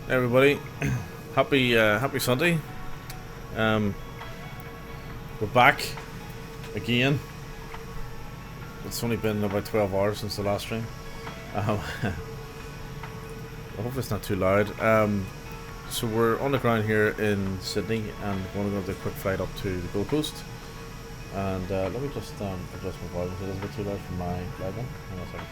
Hey everybody, happy Sunday. Um, we're back again. It's only been about 12 hours since the last stream. I hope it's not too loud. So we're on the ground here in Sydney, and we're going to do a quick flight up to the Gold Coast. And let me just adjust my volume. It's a bit too loud for my live one. Hang on a second.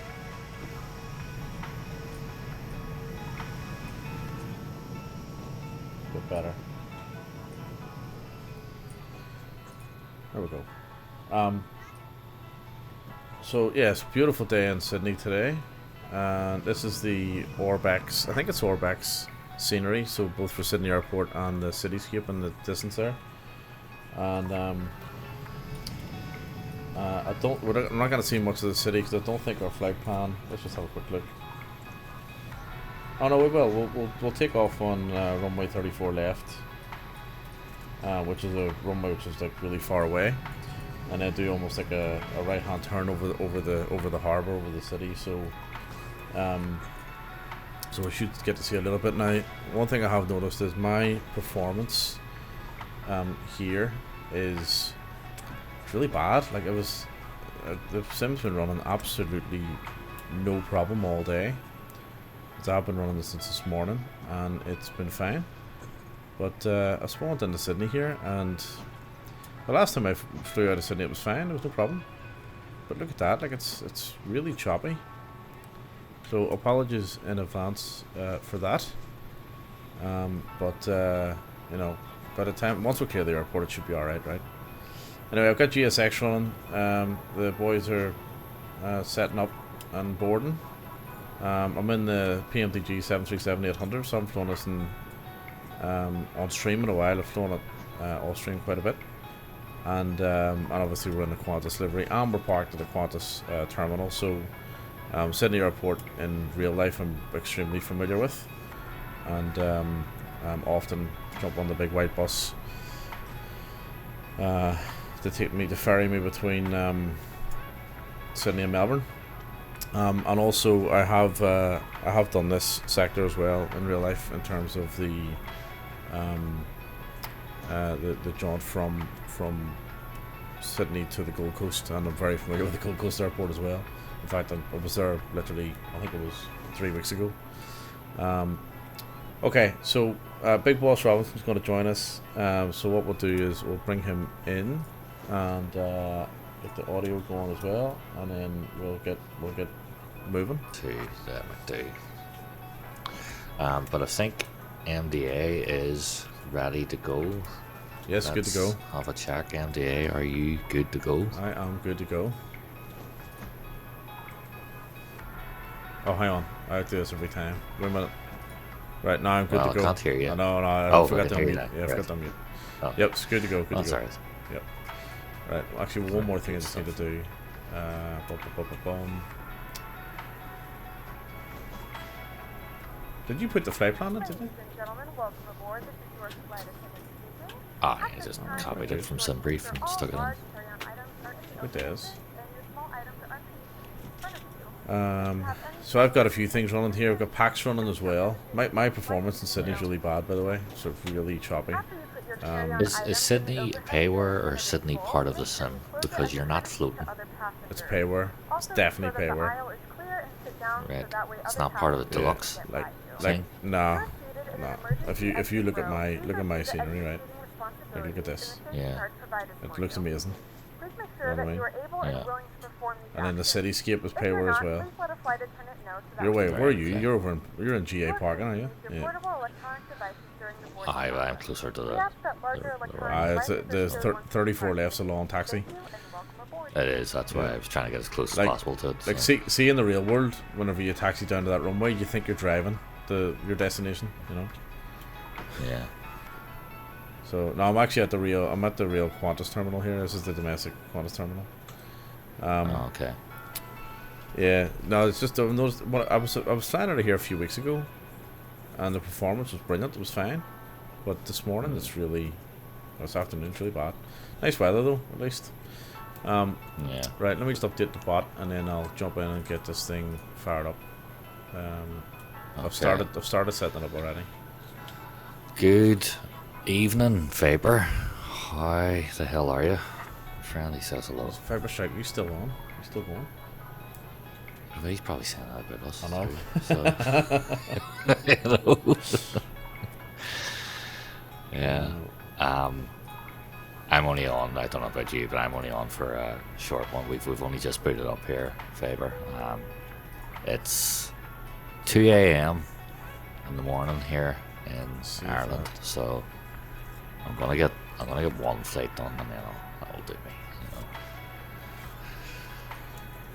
A bit better. There we go. So yes, beautiful day in Sydney today, and this is the Orbex. I think it's Orbex scenery. So both for Sydney Airport and the cityscape in the distance there. And I'm not going to see much of the city because I don't think our flight plan. Let's just have a quick look. Oh no, we will. We'll take off on runway 34 left, which is a runway which is like really far away. And then do almost like a right hand turn over the harbour, over the city. So we should get to see a little bit now. One thing I have noticed is my performance here is really bad. Like the sim's been running absolutely no problem all day. I've been running this since this morning and it's been fine. But I spawned into Sydney here, and the last time I flew out of Sydney it was fine, there was no problem. But look at that, like it's really choppy. So apologies in advance for that. But you know, by the time once we clear the airport it should be alright, right? Anyway, I've got GSX running. The boys are setting up and boarding. I'm in the PMDG 737-800, so I'm flying this on stream in a while. I've flown it off stream quite a bit. And obviously we're in the Qantas livery, and we're parked at the Qantas terminal. So Sydney Airport in real life I'm extremely familiar with. And often jump on the big white bus to ferry me between Sydney and Melbourne. And also I have done this sector as well in real life in terms of the jaunt from Sydney to the Gold Coast, and I'm very familiar with the Gold Coast airport as well. In fact, I was there literally, I think it was 3 weeks ago. Okay, so Big Boss Robinson's going to join us. So what we'll do is we'll bring him in and get the audio going as well, and then we'll get moving. But I think MDA is ready to go. Yes, good to go. Have a check. MDA, are you good to go? I am good to go. Oh, hang on. I do this every time. Wait a minute. Right, now I'm good to go. I can't hear you. No, I forgot to unmute. Yeah, I forgot to unmute. Oh. Yep, it's good to go. Good to go. Right. Yep. Right, well, actually, one more thing I just need to do. Did you put the flight plan in, did you? I just copied it from some brief and stuck it in. It is. So I've got a few things running here. I've got packs running as well. My performance in Sydney is really bad, by the way. Sort of really choppy. Is Sydney payware or Sydney part of the sim? Because you're not floating. It's payware. It's definitely payware. Right. It's not part of the deluxe. Like no. If you look at my scenery, right? Like, look at this. Yeah. It looks amazing. You know what I mean? Yeah. And then the cityscape is payware as well. Where are you? Okay. You're in GA parking, aren't you? Yeah. I'm closer to the It's 34 left's a long taxi. It is. That's why I was trying to get as close as possible to it. Like see in the real world, whenever you taxi down to that runway, you think you're driving your destination, you know. Yeah. So no, I'm at the real Qantas terminal here. This is the domestic Qantas terminal. Okay. Yeah, no, it's just I was flying out of here a few weeks ago, and the performance was brilliant. It was fine, but this morning this afternoon it's really bad. Nice weather though, at least. Yeah. Right, let me just update the bot, and then I'll jump in and get this thing fired up. I've started setting it up already. Good evening, Faber. How the hell are you? Friendly says hello. Faber Strike, you still on? You still going? Well, he's probably saying that about us. I know. Too, so. You know. Yeah. I'm only on. I don't know about you, but I'm only on for a short one. We've only just booted up here, Faber. It's 2 a.m. in the morning here in Ireland, so I'm gonna get one flight done, and then that'll do me. You know.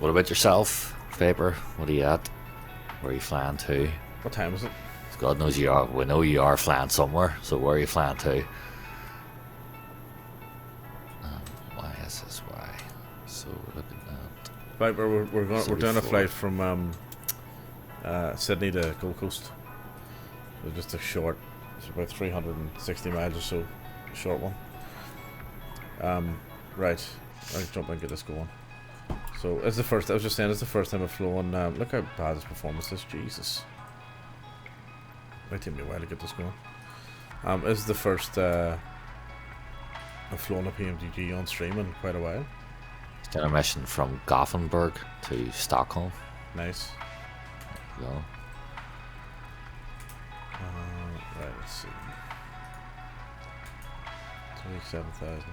What about yourself, Faber? What are you at? Where are you flying to? What time is it? God knows you are. We know you are flying somewhere. So where are you flying to? YSSY. So we're looking at. Right, we're doing a flight from Sydney to Gold Coast. So just a short. It's about 360 miles or so. A short one. Right. I'll jump and get this going. So it's the first. I was just saying, it's the first time I've flown. Look how bad this performance is. Jesus. Might take me a while to get this going. It's the first I've flown a PMDG on stream in quite a while. It's done a mission from Gothenburg to Stockholm. Nice. There you go. Right, let's see. 27,000.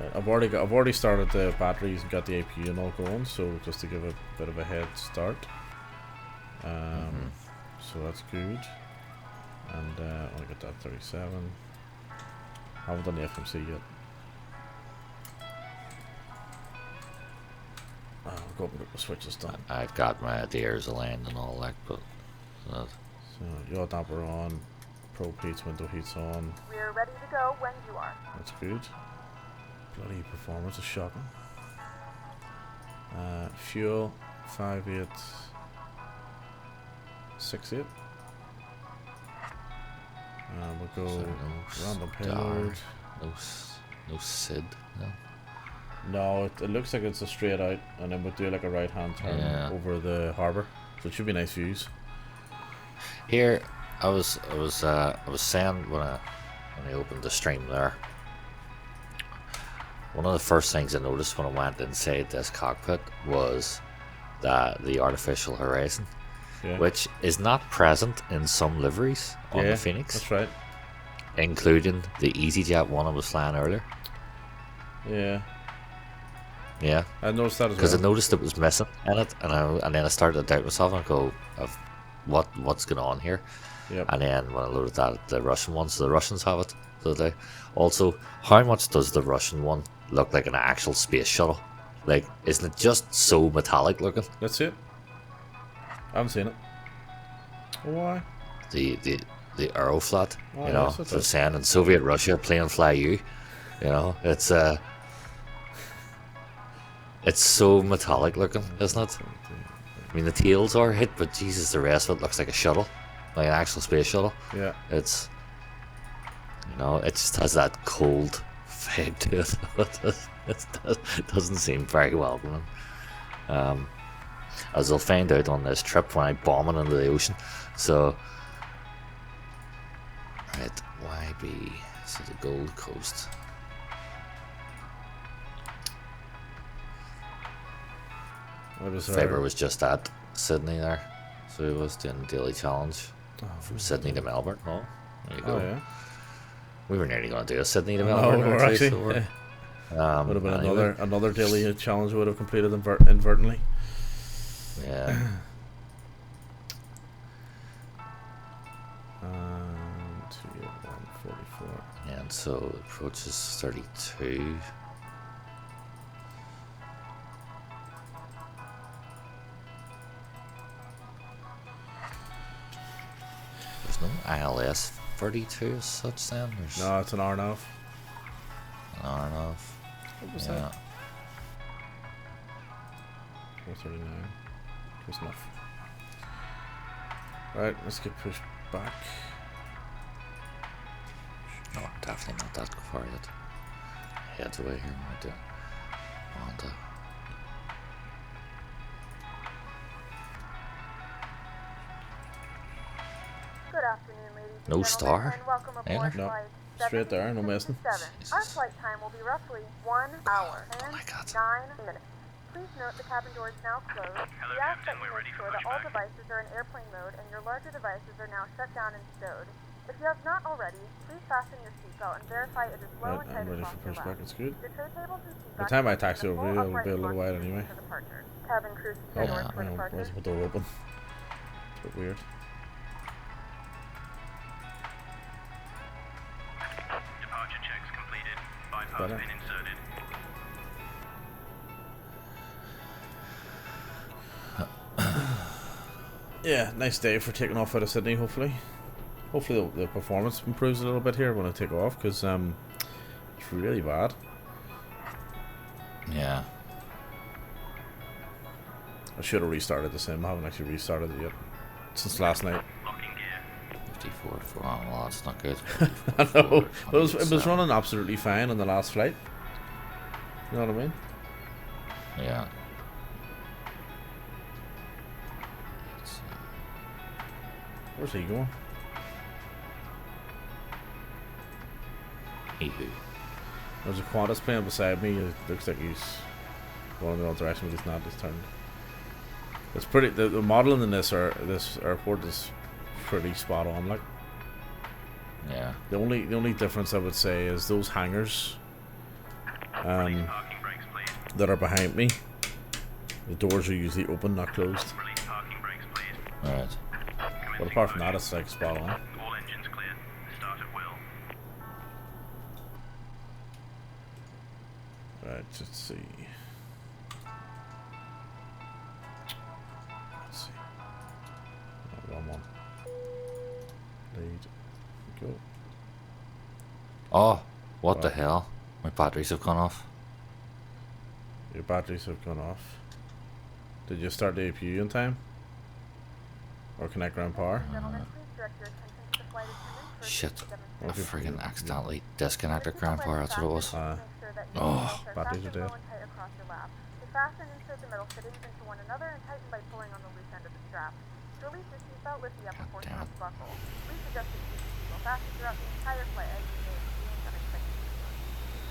Right, I've already started the batteries and got the APU and all going, so just to give a bit of a head start. So that's good. And I got that 37. Haven't done the FMC yet. I'll go up and get the switches done. I've got my ideas aligned and all that, but so yaw damper on, probe heats, window heats on. We're ready to go when you are. That's good. Bloody performance is shocking. Fuel 5868. We'll go so random payload. No SID. No. No, it looks like it's a straight out, and then we'll do like a right hand turn over the harbour. So it should be nice views. Here, I was saying when I opened the stream there. One of the first things I noticed when I went inside this cockpit was the artificial horizon, which is not present in some liveries on the Phoenix. That's right. Including the EasyJet one I was flying earlier. Yeah. Yeah. I noticed that as well. Because I noticed it was missing in it, and then I started to doubt myself and go, what's going on here? Yep. And then when I loaded that, the Russian one, so the Russians have it. So they also, how much does the Russian one look like an actual space shuttle? Like, isn't it just so metallic looking? That's it. I haven't seen it. Why? The Aeroflot, Oh, you know, yes, they're saying in Soviet Russia, plane fly you. You know, it's so metallic looking, isn't it? I mean, the tails are hit, but Jesus, the rest of it looks like a shuttle, like an actual space shuttle. Yeah. It's, you know, it just has that cold vibe to it. It doesn't seem very welcoming. As they'll find out on this trip when I bomb it into the ocean. So, right, YB, so the Gold Coast. Faber was just at Sydney there, so he was doing a daily challenge from Sydney to Melbourne. Oh, there you go. Oh, yeah. We were nearly going to do a Sydney to No, Melbourne. we're Actually, actually, so would have been anyway. another daily challenge we would have completed inadvertently. Yeah. And 144. And so approach is 32. There's no ILS 32 as such then? There's No, it's an RNAV. an RNAV. What was Yeah. that? 439. Close enough. Right, let's get pushed back. No, definitely not that far yet. Heads away here, right there. On the Good afternoon, ladies and No gentlemen, star? and welcome aboard Either? No. flight Straight there, no messing. 767. Our flight time will be roughly 1 hour and my God. 9 minutes. Please note the cabin door is now closed. We ask that you make sure that all devices are in airplane mode and your larger devices are now shut down and stowed. If you have not already, please fasten your seatbelt and verify it is low Right, and tight I'm ready across for your pushback. lap. It's good. Your tray tables and seat By the backs time I will be in taxi the over full here, it'll upright be a little front while position anyway. for departure. Cabin crew secure Oh, doors Yeah. for hang on. Why departure. is the door open? A bit weird. Departure checks completed. Bypass Better. pin inserted. Yeah, nice day for taking off out of Sydney, hopefully. Hopefully the performance improves a little bit here when I take off, because it's really bad. Yeah. I should have restarted the sim. I haven't actually restarted it yet since last night. Locking gear. 54 for well, that's not good. I know. But it was running absolutely fine on the last flight. You know what I mean? Yeah. Where's he going? Eehoo. There's a Qantas plane beside me. It looks like he's going in the wrong direction, but he's not. He's turned. It's pretty. The modeling in this airport is pretty spot on. Like Yeah. the only difference I would say is those hangars Release parking brakes, please. that are behind me. The doors are usually open, not closed. Release parking brakes, please. Alright. But apart from that, it's like spot on. All engines clear. Start at will. Right, let's see. Let's see. Wrong one. Lead. Go. Oh, what the What? hell? My batteries have gone off. Your batteries have gone off. Did you start the APU in time? Or connect ground power? Gentlemen, please direct your attention to the flight attendant for Shit. I Okay. friggin' accidentally disconnected ground power, that's what it was. Uh, Oh, batteries are dead. To fasten, insert the metal fittings into one another and tighten by pulling on the loose end of the strap. To release your seatbelt, lift the upper God portion damn of the buckle. Please adjust the seat will fasten throughout the entire flight as you may experience unexpected movements.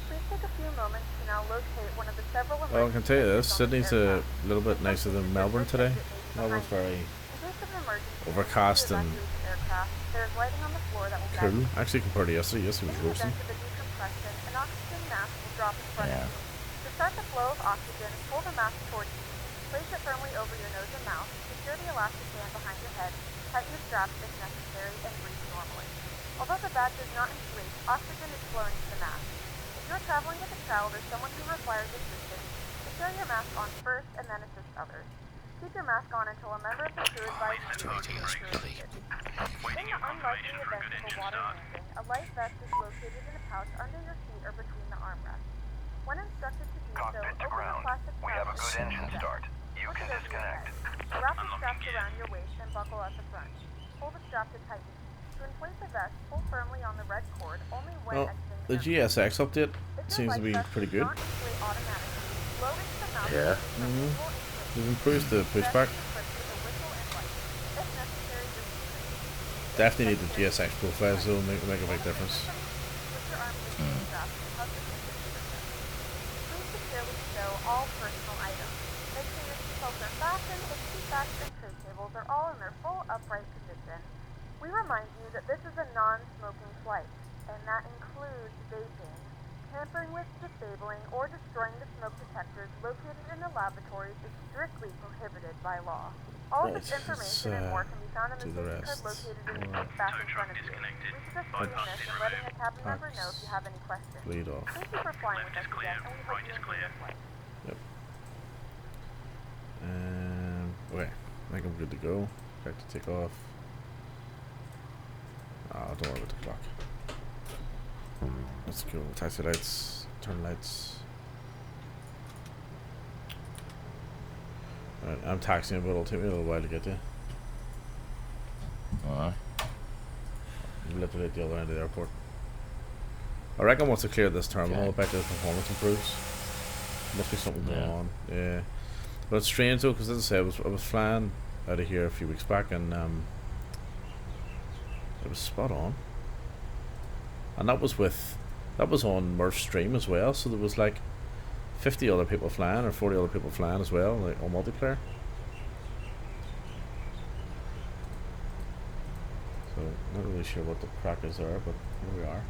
Please take a few moments to now locate one of the several well, I can tell you this. emergency Sydney's exits on a the aircraft. little bit nicer than Melbourne today. Melbourne's very In case of an emergency, overcast to and evacuate the aircraft, there is lighting on the floor that will guide cool. you. Actually, compared to yesterday, yesterday In was the roasting. event of a decompression, an oxygen mask will drop in front Yeah. of you. To start the flow of oxygen, pull the mask towards you. Place it firmly over your nose and mouth, secure the elastic band behind your head, tighten the straps if necessary, and breathe normally. Although the bag does not inflate, oxygen is flowing to the mask. If you are traveling with a child or someone who requires assistance, secure your mask on first and then assist others. Keep your mask on until a member of the crew advises you to Ridiculous, secure really. it. Waiting In your the unlikely confirmation for a event good of a engine water start. landing, a life vest is located in a pouch under your seat or between the armrests. When instructed to do so, Cockpit to open the ground. plastic We have a pouch good and engine remove it. start. You Push can it over your disconnect. head. Wrap the straps around your waist and buckle at the front. Pull the strap to tighten. To inflate the vest, pull firmly on the red cord only when Well, exiting the aircraft. GSX update If your seems to life be vest pretty does good. not inflate automatically, blow into the mouth Yeah. for manual inflation. They've improved the Vest pushback. is equipped with a whistle and light. If necessary, your seat Definitely need the GSX profiles, though, make a big difference. Put your arm through the strap and hug the seat with your fingers. Please securely stow all personal items. Make sure your seatbelts are fastened and seat backs and tray tables are all in their full upright position. We remind you that this is a non-smoking flight, and that includes vaping. Tampering with, disabling, or destroying the smoke detectors located in the lavatories is strictly prohibited by law. All of this Right, information let's, and more can be found in the do the safety card rest. located in the Alright. seat back in Tow truck front of you. disconnected. We suggest Bypass reading this pin and letting a removed. cabin member know if Packs. you have any questions. Lead off. Thank you for flying Left with is us clear, again, and we hope right you is enjoy clear. your flight. Yep. Okay. I think I'm good to go. Back to take off. Don't worry about the clock. Let's go. Taxi lights. Turn lights. Alright, I'm taxiing, but it'll take me a little while to get there. Alright. I'm literally at the other end of the airport. I reckon once I clear this terminal, I Okay. bet the performance improves. Must be something going Yeah. on. Yeah. But it's strange though, because as I say, I was flying out of here a few weeks back, and was spot on. And that was on Murph's stream as well, so there was like 50 other people flying, or 40 other people flying as well, like on multiplayer. So, not really sure what the crack is there, but here we are.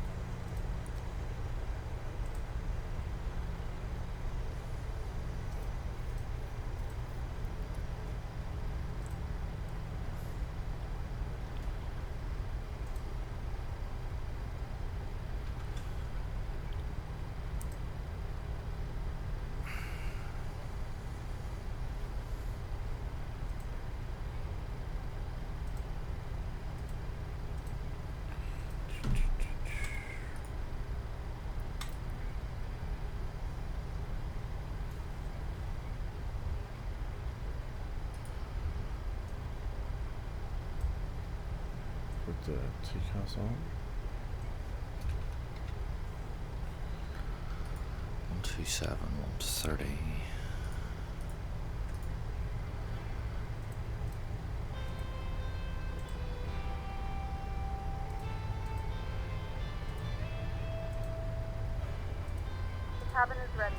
Put the TCAS on. 127, 130. The cabin is ready.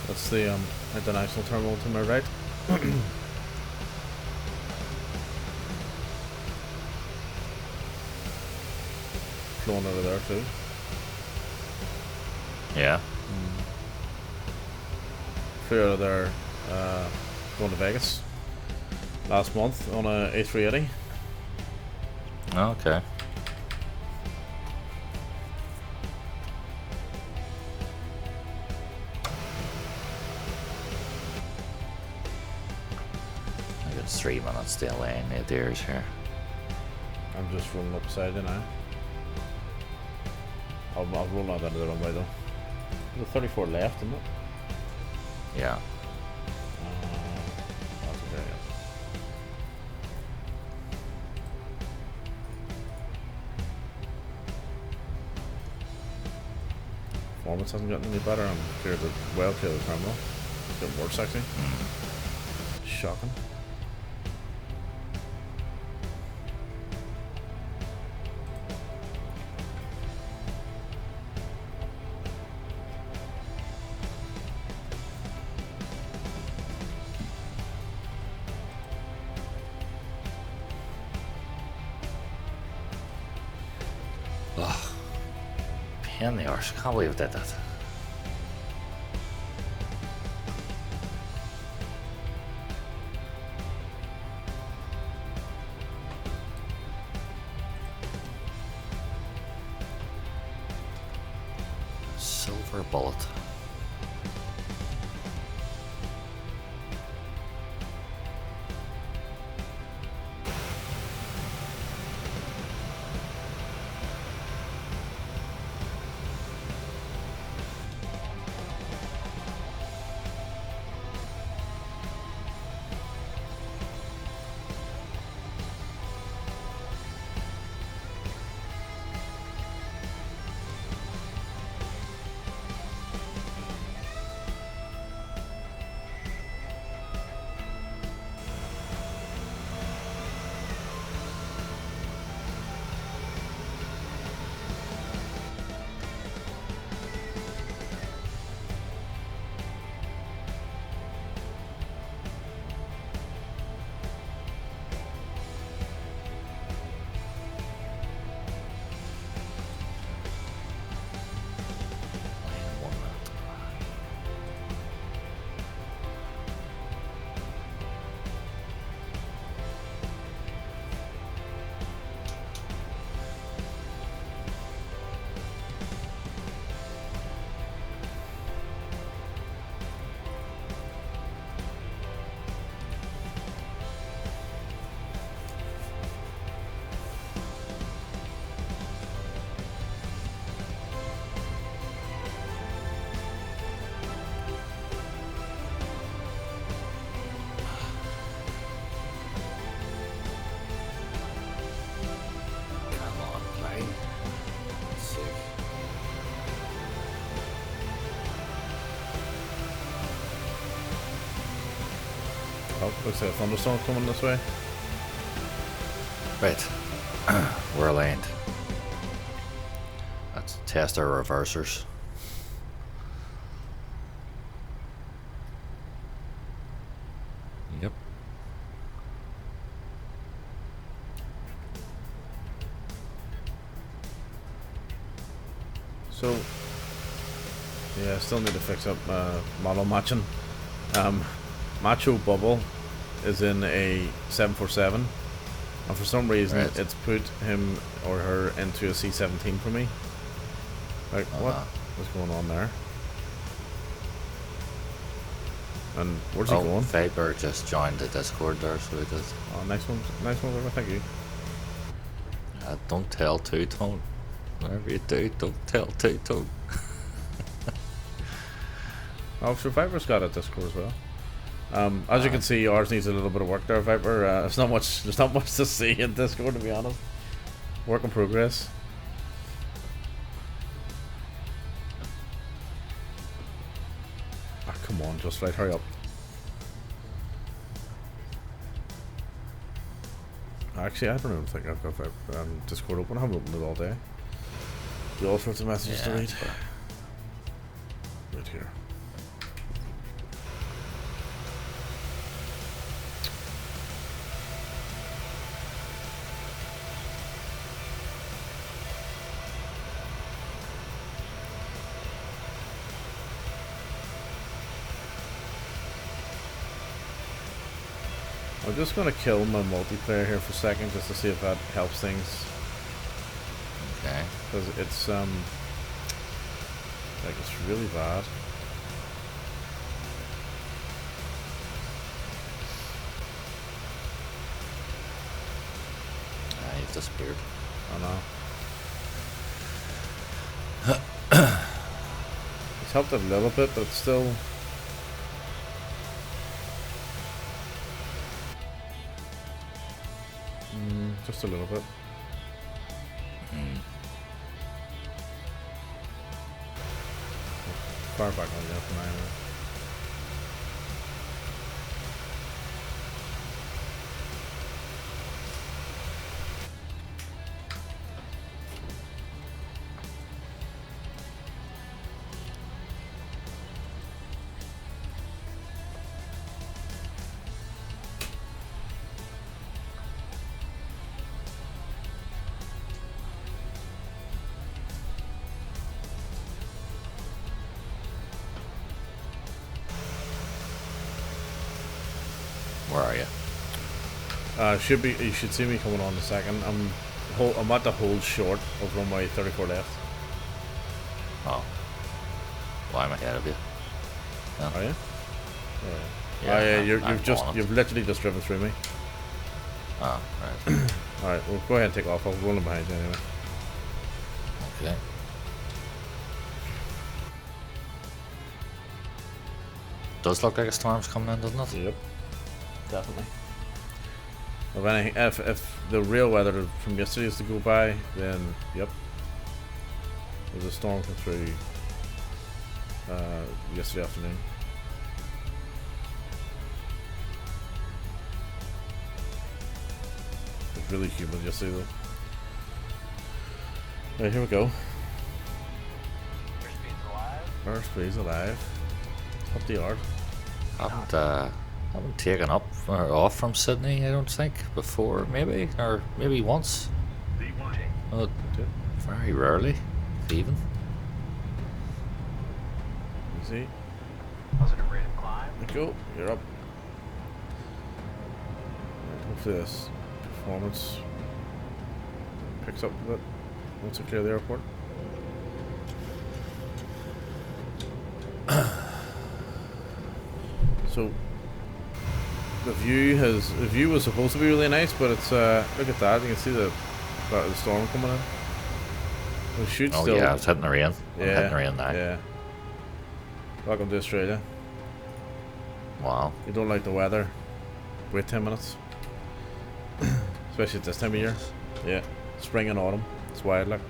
That's the international terminal to my right. Flowing over there too. Yeah. Flew out of there going to Vegas last month on a A380. Okay. I got 3 minutes delay in the ears here. I'm just rolling upside now. I'll roll out into the runway though. There's a 34 left, isn't it? Yeah. That's okay, yeah. Performance hasn't gotten any better. I'm clear to well clear the terminal. It's getting worse actually. Shocking. Ugh. Pain in the arse. Can't believe it did that. Silver bullet. Oh, looks like a thunderstorm coming this way. Right. We're aligned. Let's test our reversers. Yep. So, yeah, I still need to fix up model matching. Macho Bubble is in a 747, and for some reason Right. it's put him or her into a C-17 for me. Like, what's going on there? And where's he going? Faber just joined the Discord there, so he did. Oh, nice one, River, thank you. Don't tell Two-Tone. Whatever you do, don't tell Two-Tone. Oh, so Viper's got a Discord as well. As you can see, ours needs a little bit of work there, Viper. There's not much to see in Discord, to be honest. Work in progress. Ah, come on, Just Right, hurry up. Actually, I don't even think I've got Discord open. I haven't opened it all day. Got all sorts of messages to read. Right here. I'm just going to kill my multiplayer here for a second just to see if that helps things. Okay. Because it's like it's really bad. He's disappeared. I know. It's helped a little bit, but it's still. Just a little bit. Far back on there from anyway. Where are you? Should be. You should see me coming on in a second. I'm at the hold short of runway 34 left. Oh. Well, I'm ahead of you. No. Are you? Yeah, You've literally just driven through me. Oh, right. All right. Well, go ahead and take off. I'll be rolling behind you anyway. Okay. Does look like a storm's coming in, doesn't it? Yep. Definitely. If the real weather from yesterday is to go by, then yep. There's a storm come through yesterday afternoon. It was really humid yesterday though. Right, here we go. Airspeed's alive. Up the yard. Haven't taken up or off from Sydney, I don't think, before, maybe, or maybe once. Very rarely, if even. Easy. Positive rate of climb. There you go. You're up. Right, hopefully this performance picks up a bit once we clear the airport. So the view was supposed to be really nice, but it's look at that, you can see the storm coming in. The shoot's still. Yeah, it's hitting the rain. I'm hitting the rain now. Yeah. Welcome to Australia. Wow. You don't like the weather? Wait 10 minutes. Especially at this time of year. Yeah. Spring and autumn. It's wild like.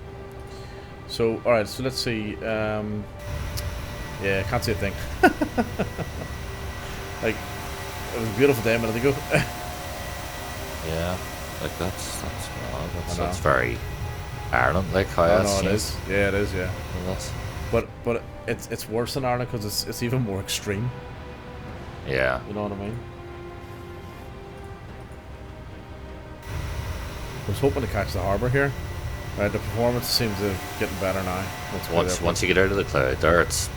So alright, so let's see. Yeah, can't see a thing. Like It was a beautiful day a minute ago. Yeah, like that's well, I know. that's very Ireland, like how Oh that's no, it changed. is. Yeah, it is. Yeah, Well, that's but it's worse in Ireland because it's even more extreme. yeah. You know what I mean? I was hoping to catch the harbour here. Right, the performance seems to be getting better now. That's good effort. Once you get out of the cloud there, it's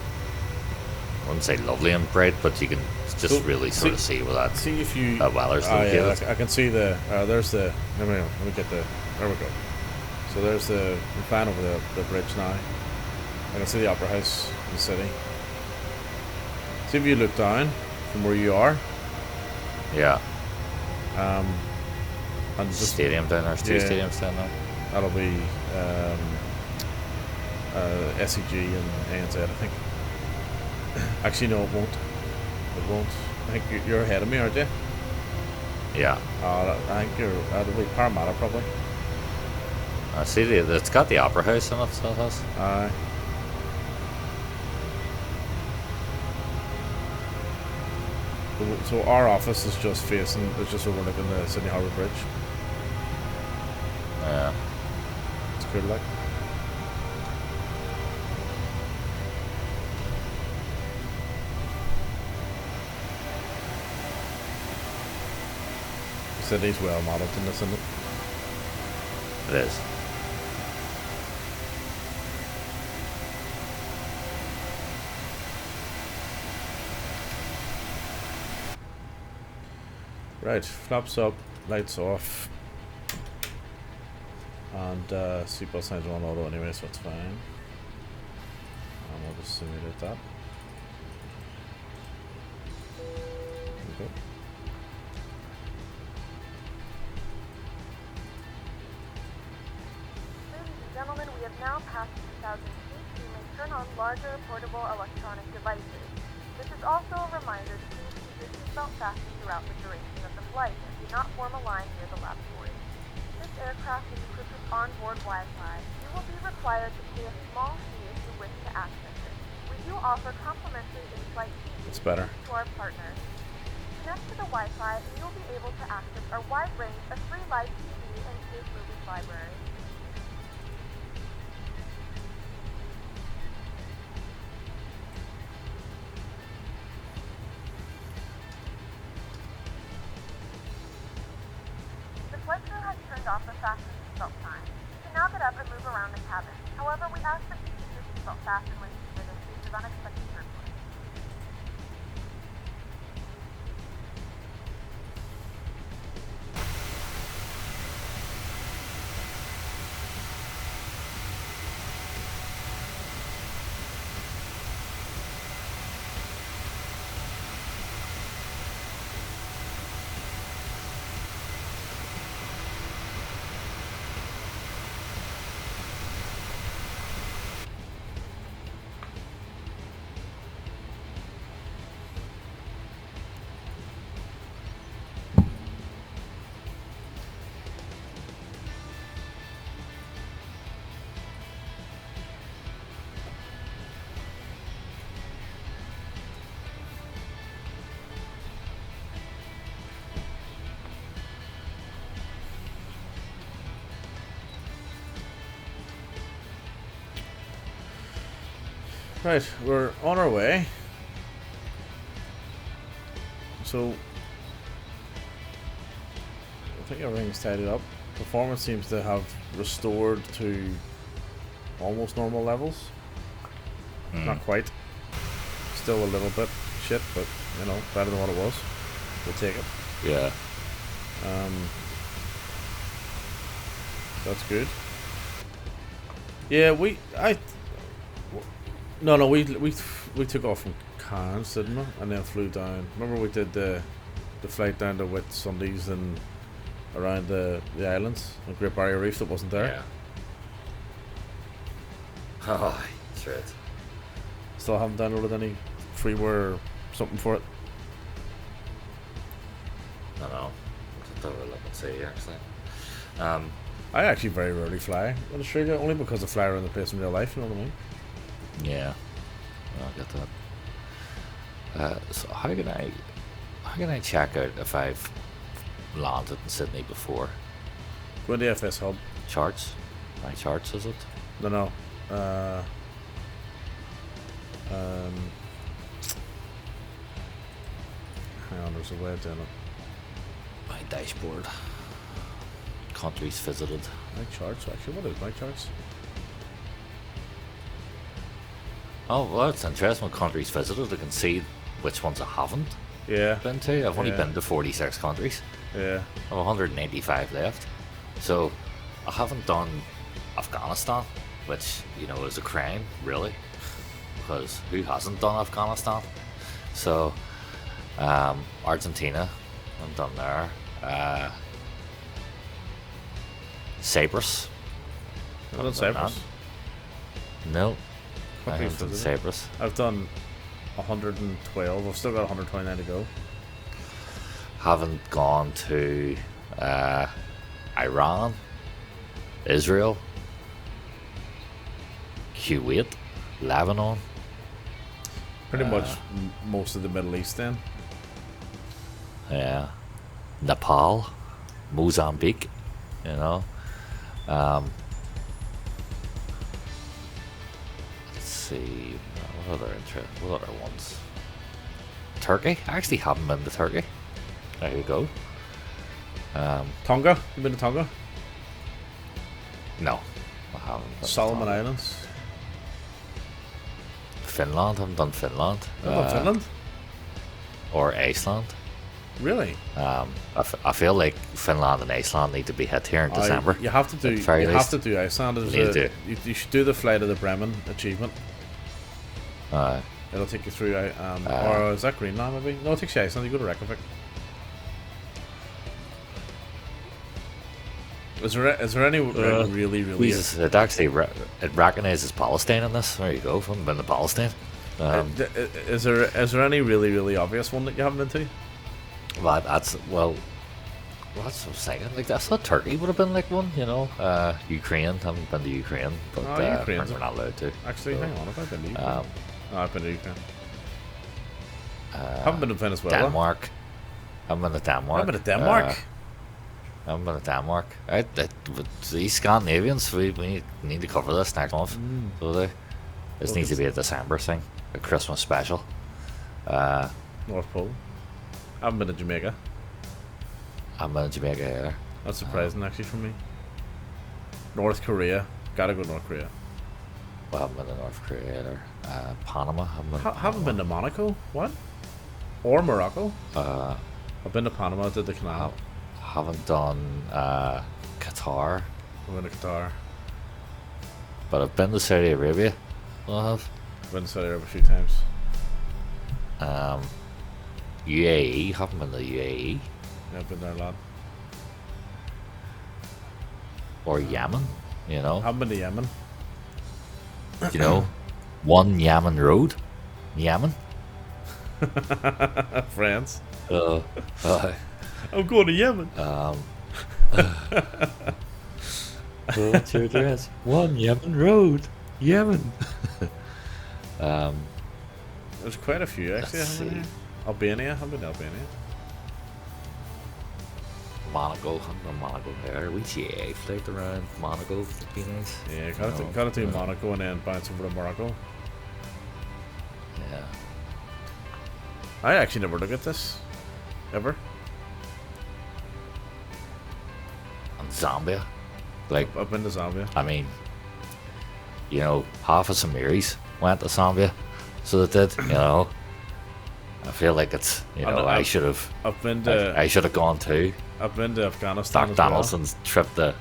I wouldn't say lovely and bright, but you can just So, really sort of see where that's See if you. that Weller's Ah, yeah, located. I can see the. There's the. Let me get the. There we go. So there's the. We're flying over the bridge now. I can see the Opera House in the city. See if you look down from where you are. Yeah, And just stadium down there. There's two yeah. stadiums down there. that'll be SEG and ANZ, I think. Actually, no, it won't. It won't. I think you're ahead of me, aren't you? Yeah, I think that'll be Parramatta probably. I see it's got the Opera House in it. So it has. Aye. So our office is just facing, it's just overlooking the Sydney Harbour Bridge. Yeah, It's good, like. Sydney's well modelled in this, isn't it? it is. Right, flaps up, lights off. And seatbelt signs are on auto anyway, so it's fine. And we'll just simulate that. There we go. Ladies and gentlemen, we have now passed 2,000 feet. You may turn on larger portable electronic devices. This is also a reminder to please keep your seatbelt fastened throughout the duration of the flight and do not form a line near the lavatory. This aircraft is equipped with onboard Wi-Fi. You will be required to pay a small fee if you wish to access it. We do offer complimentary in-flight TV It's better. to our partners. Connect to the Wi-Fi and you'll be able to access our wide range of free live TV and kids movie library. The flight crew has turned off the fasten seatbelt sign. You can now get up and move around the cabin. However, we ask that you keep your seatbelt fastened when seated in case of unexpected turbulence. Right, we're on our way. So I think everything's tidied up. Performance seems to have restored to almost normal levels. Not quite. Still a little bit shit, but you know, better than what it was. We'll take it. Yeah. That's good. Yeah, we took off from Cairns, didn't we? And then flew down. Remember we did the flight down to Whit Sundays and around the islands, the Great Barrier Reef that wasn't there. Yeah. Oh, that's right. Still haven't downloaded any freeware or something for it. I know. I'll have to look and see actually. I actually very rarely fly in Australia, only because I fly around the place in real life, you know what I mean? Yeah. I'll get that. So how How can I check out if I've landed in Sydney before? Go into FS Hub. Charts? My charts, is it? No. Um, hang on, there's a way of doing it. My dashboard. Countries visited. My charts, actually. What is my charts? Oh, well, it's interesting. When countries visited, I can see which ones I haven't Yeah. been to. I've only Yeah. been to 46 countries. Yeah. I have 185 left. So I haven't done Afghanistan, which, you know, is a crime, really. Because who hasn't done Afghanistan? So, Argentina, I'm done there. Cyprus. I've done Cyprus. No, I Countries haven't done visited. Cyprus. I've done 112. I've still got 129 to go. Haven't gone to Iran, Israel, Kuwait, Lebanon. Pretty much most of the Middle East then. Yeah, Nepal, Mozambique, you know. Let's see, what other ones? Turkey. I actually haven't been to Turkey. There you go. Tonga? You been to Tonga? No, I haven't. been to Solomon Tonga. Islands? Finland. I haven't done Finland. You done Finland? Or Iceland. Really? I feel like Finland and Iceland need to be hit here in December. You have to do. at the very You least. have to do Iceland. There's Need a- to. you should do the Flight of the Bremen achievement. Uh, It'll take you through. Or is that Greenland maybe? No, it takes you Iceland. You go to Reykjavik. Is there any really Jesus, it actually it recognizes Palestine in this. There you go. I've been to Palestine. is there any really obvious one that you haven't been to? Well, that's what I'm saying. Like, I thought Turkey would have been like one, you know. Ukraine, haven't been to Ukraine, but Ukraine's we're not allowed to. Actually, So, hang on. Have I been to Ukraine? No, I've been to Ukraine. uh, Haven't been to Venezuela. Denmark. Haven't been to Denmark. Haven't been to Denmark. Haven't been to Denmark. These Scandinavians, we need to cover this next month. So this needs to be a December thing, a Christmas special. North Pole. Haven't been to Jamaica. I'm in Jamaica here. That's surprising actually for me. North Korea. Gotta go North Korea. Well, I haven't been to North Korea either. Panama. Haven't been to Monaco. What? Or Morocco. Uh, I've been to Panama. Did the canal. haven't done Qatar, I've been to Qatar. but I've been to Saudi Arabia. I have. I've been to Saudi Arabia a few times. UAE. Haven't been to UAE Yeah, I've been there a lot. or Yemen. You know. Haven't been to Yemen. You know, one Yemen road. Yemen. France. Uh, I'm going to Yemen. What's your address? One Yemen road. Yemen. There's quite a few actually. Let's haven't there? see. Albania. I've been to Albania. Monaco. I'm from Monaco there. We GA flight around Monaco. Would be nice. Yeah, You know, gotta do Monaco and then bounce over to Morocco. Yeah. I actually never look at this. Ever. And Zambia. Like, I've been to Zambia. I mean, you know, half of Samiris went to Zambia, so they did. You know, I feel like it's, you know, I should have. I've been to. I should have gone too. I've been to Afghanistan Doc as well. Donaldson's trip to.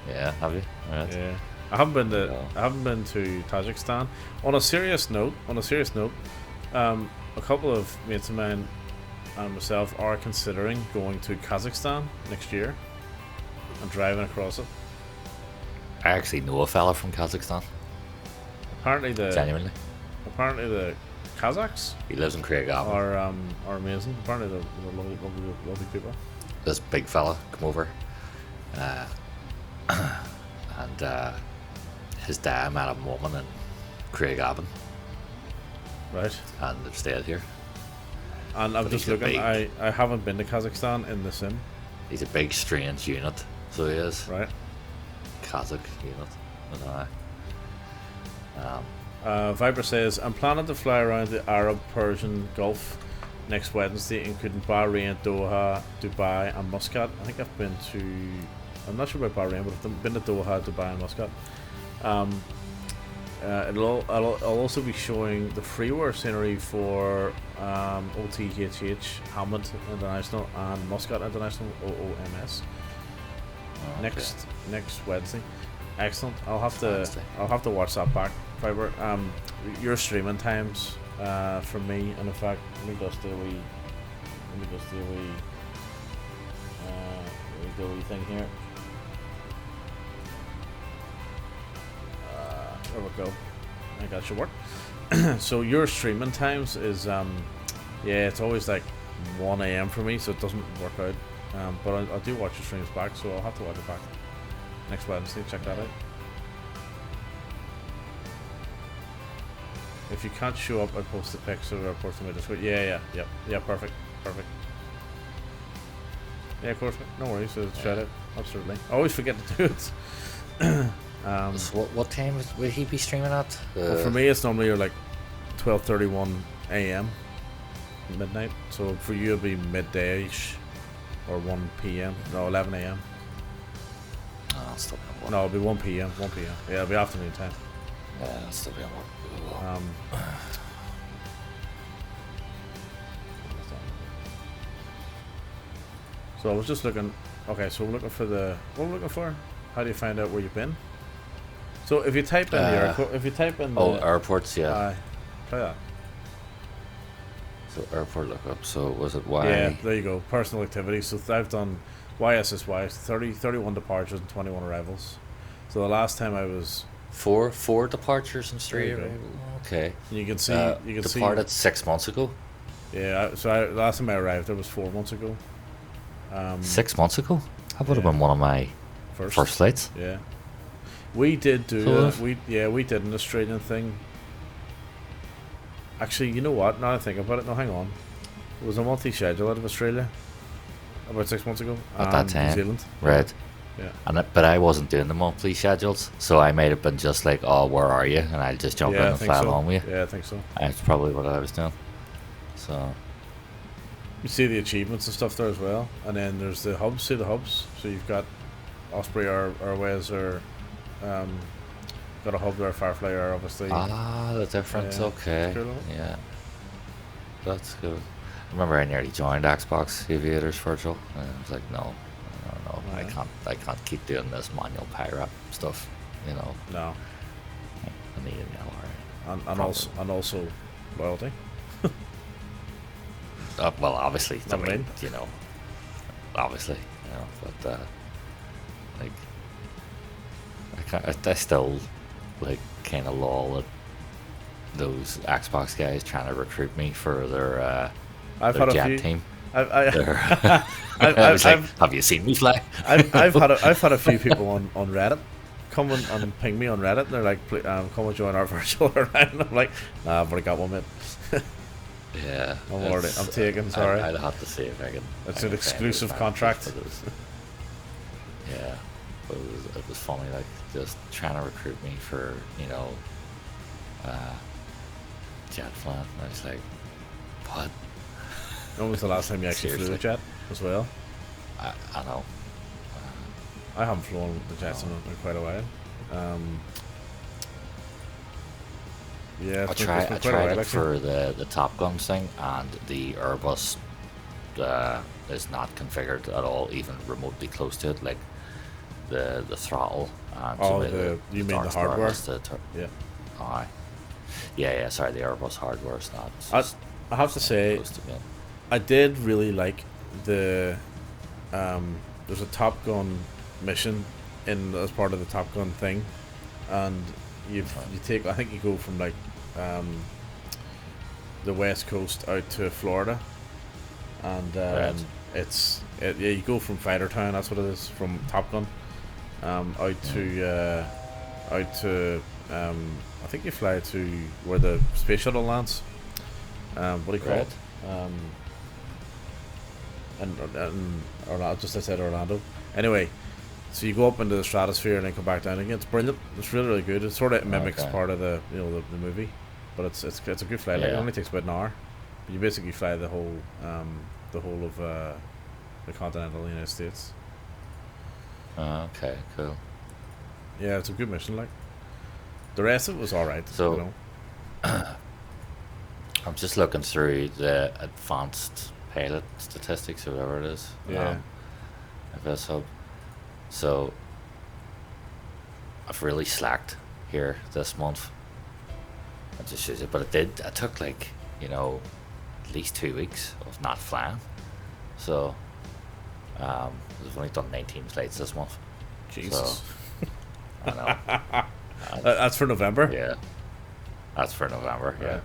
Yeah, have you? Right. Yeah, I haven't been to. No. I haven't been to Tajikistan. On a serious note, a couple of mates of mine and myself are considering going to Kazakhstan next year and driving across it. I actually know a fella from Kazakhstan. Apparently the Kazakhs He lives in Craigavon. are amazing. Apparently they're lovely people. This big fella come over, and his dad met a woman in Craigavon, Right. and they've stayed here. And I'm But just he's a looking. big- I haven't been to Kazakhstan in the sim, He's a big, strange unit. So he is. right? Kazakh unit. But, Viper says, I'm planning to fly around the Arab-Persian Gulf next Wednesday, including Bahrain, Doha, Dubai, and Muscat. I think I've been to... I'm not sure about Bahrain, but I've been to Doha, Dubai, and Muscat. I'll also be showing the freeware scenery for OTHH, Hamid International, and Muscat International, OOMS. okay. Next Wednesday. Excellent. I'll have Wednesday. to watch that back, Fiber. Your streaming times from me, and in fact, let me just do a wee thing here. There we go. I think that should work. So your streaming times is yeah, it's always like 1 a.m. for me, so it doesn't work out. But I do watch your streams back, so I'll have to watch it back next Wednesday. Check that out. If you can't show up, I post the pics or post them in my Discord. Yeah, perfect. Yeah, of course, no worries. So shout out, absolutely. I always forget to do it. So what time will he be streaming at? Well, for me, it's normally like 12:31 a.m. midnight. So for you, it'll be midday-ish or 1 p.m. No, 11 a.m. No, I'll still be on work. No, it'll be 1 p.m. 1 p.m. Yeah, it'll be afternoon time. Yeah, I'll still be on work. So I was just looking. Okay, so we're looking for the. What we're looking for? How do you find out where you've been? So if you type in if you type in the airports, yeah. try that. So airport lookup. So was it Y? Yeah, there you go. Personal activity. So I've done YSSY, 31 departures and 21 arrivals. So the last time I was four departures and 3 There you go. arrivals. Okay. you can see Departed 6 months ago. Yeah, so last time I arrived there was 4 months ago. 6 months ago. That would have been one of my first flights. Yeah, we did do So we did an Australian thing. Actually, you know what? Now I think about it, no, hang on. It was a multi-schedule out of Australia about 6 months ago. At that time. New Zealand. Right. Yeah. But I wasn't doing the monthly schedules, so I might have been just like, "Oh, where are you?" And I'll just jump in I and think fly so. along with you. Yeah, I think so. That's probably what I was doing. So You see the achievements and stuff there as well, and then there's the hubs. See the hubs. So you've got Osprey Airways, or got a hub there, Firefly Air, obviously. the difference. Yeah, Okay. it's cool. Yeah. That's good. I remember I nearly joined Xbox Aviators Virtual, and I was like, no, Yeah. I can't keep doing this manual pirate stuff. You know, No, I need an LRA. and also loyalty. Well, obviously, Know what I mean? you know, obviously, but like, I still like kind of lol at those Xbox guys trying to recruit me for their I've had a jet few. team. I I was like, have you seen me fly? I've had a few people on Reddit come and ping me on Reddit, and they're like, "Come and join our virtual around." And I'm like, "Nah, I've already got one, mate." Yeah, I'm taking. Sorry, I'd have to see if I can. It's I an can find exclusive those contract. benefits, but yeah, but it was funny, like just trying to recruit me for jet flying. I was like, what? When was the last time you actually flew a Seriously. jet as well? I know. I haven't flown the jets in quite a while. Yeah, I it's been tried quite a while, it actually. for the Top Gun thing, and the Airbus is not configured at all, even remotely close to it. Like the throttle and Oh, some of you mean the start hardware? has to Yeah. Aye. Yeah, sorry, the Airbus hardware is not. I have to say, close to being- I did really like the there's a Top Gun mission as part of the Top Gun thing, and you take, I think you go from like the West Coast out to Florida, and yeah, you go from Fighter Town, that's what it is, from Top Gun, out to I think you fly to where the space shuttle lands. What do you call Right. it? and Orlando, just outside Orlando. Anyway, so you go up into the stratosphere and then come back down again. It's brilliant. It's really, really good. It sort of mimics Okay. part of the the movie, but it's a good flight. Like, it Yeah. only takes about an hour. You basically fly the whole of the continental United States. Okay, cool. Yeah, it's a good mission. Like, the rest of it was all right. So- you know. I'm just looking through the advanced pilot statistics or whatever it is. Yeah. FS Hub. So I've really slacked here this month. I just shows it, but I took like, at least 2 weeks of not flying. So I've only done 19 flights this month. Jesus. So, I know. That's for November. Yeah. That's for November, yeah. Right.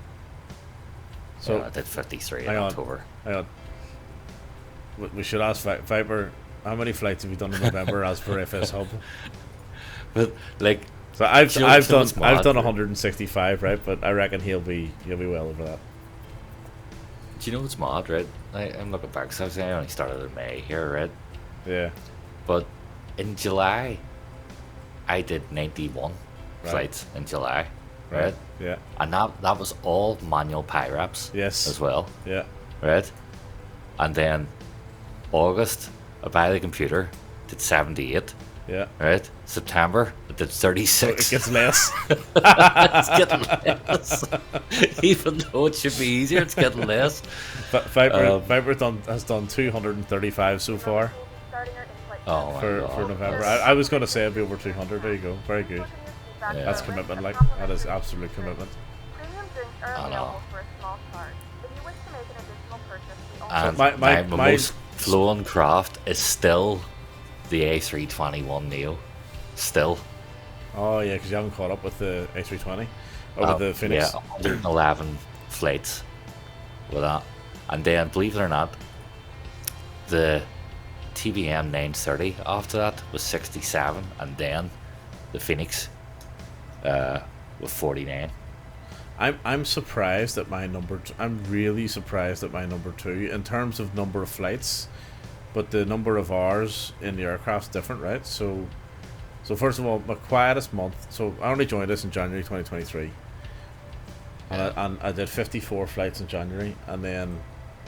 So I did 53 in hang on. October. hang on. We should ask Viper, how many flights have you done in November as per FS Hub? But like, So I've Do you know I've done what's mad? 165, right? But I reckon he'll be well over that. do you know what's mad, right? I'm looking back, so I only started in May here, right? Yeah. But in July, I did 91 Right. flights in July, right? Yeah. And that was all manual PIRAPs Yes. as well, Yeah. right? And then August, I buy the computer, did 78, Yeah. right? September, I did 36. It gets less. It's getting less. Even though it should be easier, it's getting less. Viper has done 235 so far Starting your in-flight Oh my for God. November. I was going to say it'd be over 200. There you go. Very good. Yeah. That's commitment. Like, that is absolute commitment. Premium drinks are I know. available for a small charge. If you wish to make an additional purchase, we only And my- my most flown craft is still the A321 Neo. Still. Oh yeah, because you haven't caught up with the A320 or with the Phoenix. Yeah, 111 flights with that. And then, believe it or not, the TBM 930 after that was 67, and then the Phoenix with 49. I'm surprised at my number. I'm really surprised at my number 2 in terms of number of flights, but the number of hours in the aircraft's different, right? So first of all, my quietest month. So I only joined this in January 2023, and I did 54 flights in January, and then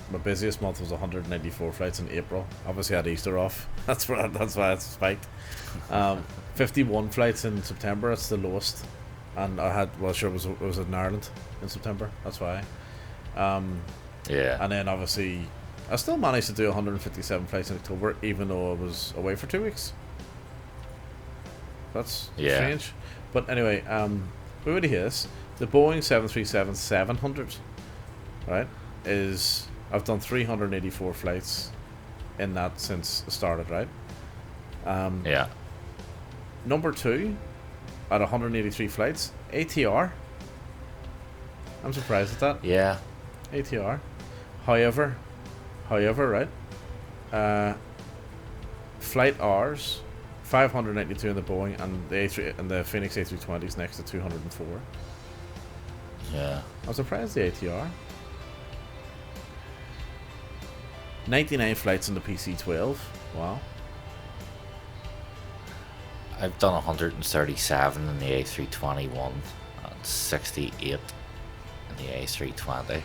my busiest month was 194 flights in April. Obviously, I had Easter off. That's why it spiked. 51 flights in September. That's the lowest. And I had, well, sure, it was in Ireland in September. That's why. Yeah. And then obviously, I still managed to do 157 flights in October, even though I was away for 2 weeks. That's strange. But anyway, we already hear this. The Boeing 737-800, right, is, I've done 384 flights in that since it started, right? Yeah. Number 2, at 183 flights, ATR. I'm surprised at that. Yeah. ATR. However, right? Flight hours, 592 in the Boeing, and the A3 and the Phoenix A320 is next to 204. Yeah. I'm surprised the ATR. 99 flights in the PC-12. Wow. I've done 137 in the A321 and 68 in the A320.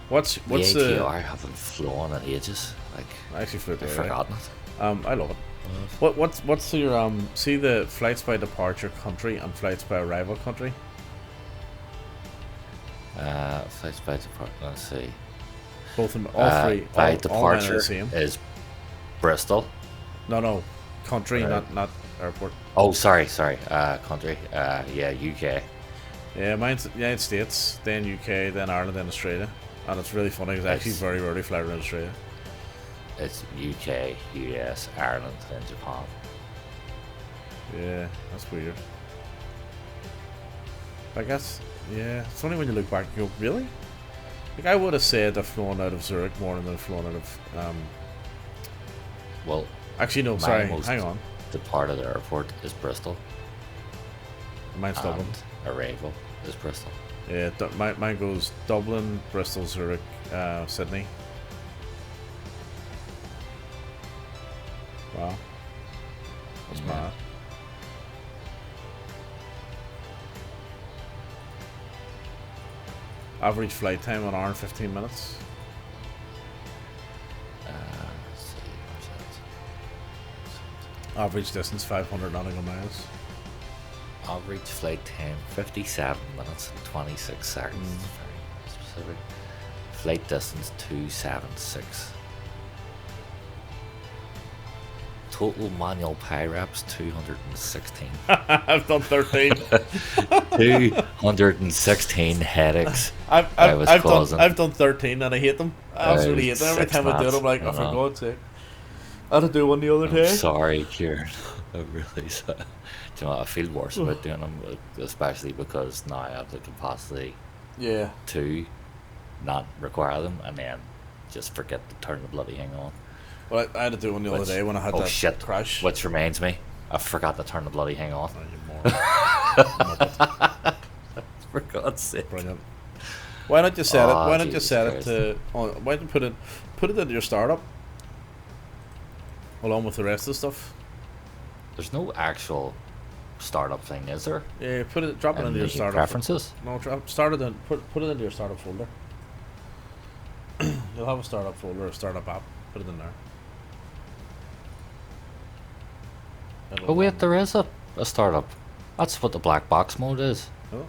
What's The the? ATR haven't flown in ages. Like, I actually flew it I've the other day. forgotten it. I love it. What's your see the flights by departure country and flights by arrival country? Flights by departure. Let's see. Both of them, all three. By all nine are departure the same. is Bristol. No, country, Right. not airport. Oh, sorry. Country. Yeah, UK. Yeah, mine's United States, then UK, then Ireland, then Australia, and it's really funny because I actually Nice. very rarely fly around Australia. It's UK, US, Ireland, and Japan. Yeah, that's weird. I guess, yeah, it's only when you look back and go, really? Like, I would have said I've flown out of Zurich more than I've flown out of, Well, actually no, my sorry, most hang on, departed airport is Bristol, mine's Dublin. and arrival is Bristol. Yeah, mine goes Dublin, Bristol, Zurich, Sydney. Wow. That's Yeah. mad. Average flight time 1 hour and 15 minutes. Let's see, where's that? Average distance 500 nautical miles. Average flight time 57 minutes and 26 seconds. It's very specific. Flight distance 276. Total manual pie reps 216. I've done 13. 216 headaches. I've done 13 and I hate them. I absolutely hate them. Every 6 time I do it, knots. I'm like, oh, for God's sake. I had to do one the other I'm day. sorry, Kieran. I really do you know what, I feel worse about doing them, especially because now I have the capacity Yeah. to not require them and then just forget to turn the bloody thing on. Well, I had to do one the other day when I had oh that shit, crash. which reminds me, I forgot to turn the bloody thing on. Oh, you moron. For God's sake. Brilliant. Why not just set it? Oh, Why not just Jesus set Christ. it to? Why don't you put it into your startup, along with the rest of the stuff? There's no actual startup thing, is there? Yeah, drop it In into your the startup. preferences? No, start it in. Put it into your startup folder. You'll have a startup folder, a startup app. Put it in there. Oh wait, there is a startup. That's what the black box mode is. Oh,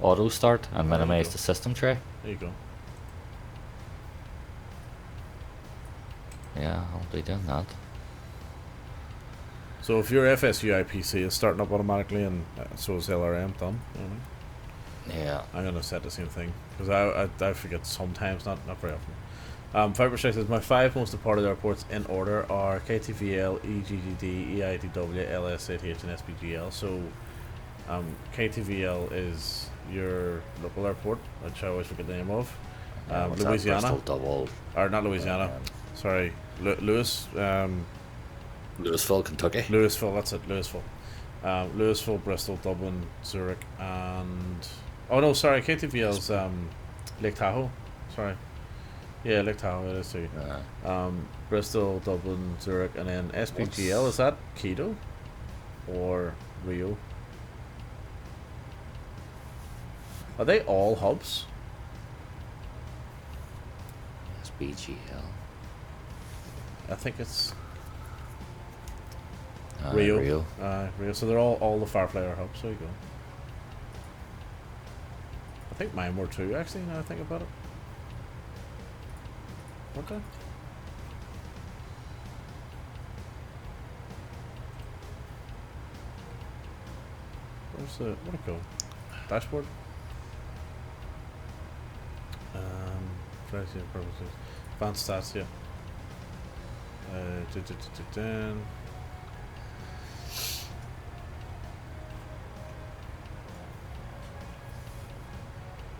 Auto start and There you minimize go. the system tray. there you go. Yeah, I'll be doing that. So if your FSUI PC is starting up automatically, and so is LRM done, you know what I mean? Yeah. I'm gonna set the same thing because I forget sometimes, not very often. Fibercheck says my 5 most important airports in order are KTVL, EGGD, EIDW, LSATH, and SPGL. So KTVL is your local airport, which I always forget the name of. What's that? Louisiana, Bristol double. or not Louisiana. Sorry, Louisville, Kentucky. Louisville. That's it, Louisville. Louisville, Bristol, Dublin, Zurich, and oh no, sorry, KTVL's Lake Tahoe. Sorry, yeah, Lake Tahoe it is too. Bristol, Dublin, Zurich, and then SPGL. Is that Quito or Rio? Are they all hubs? SBGL. I think it's Rio. Rio. So they're all the Fireflyer hubs. There you go. I think mine were too, actually, now I think about it. Okay. Where'd it go? Dashboard? Privacy purposes. Advanced stats, yeah.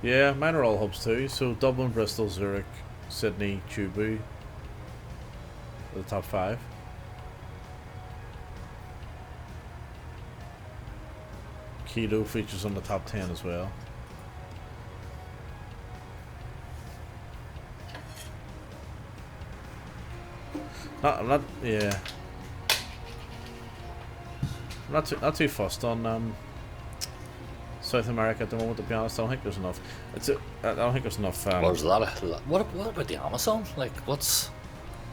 Yeah, mine are all hubs too. So Dublin, Bristol, Zurich, Sydney, Chubu. The top 5. Quito features on the top 10 as well. I'm not. Yeah. I'm not too fussed on South America at the moment. To be honest, I don't think there's enough. I don't think there's enough. Well, there's a lot of. What about the Amazon? Like, what's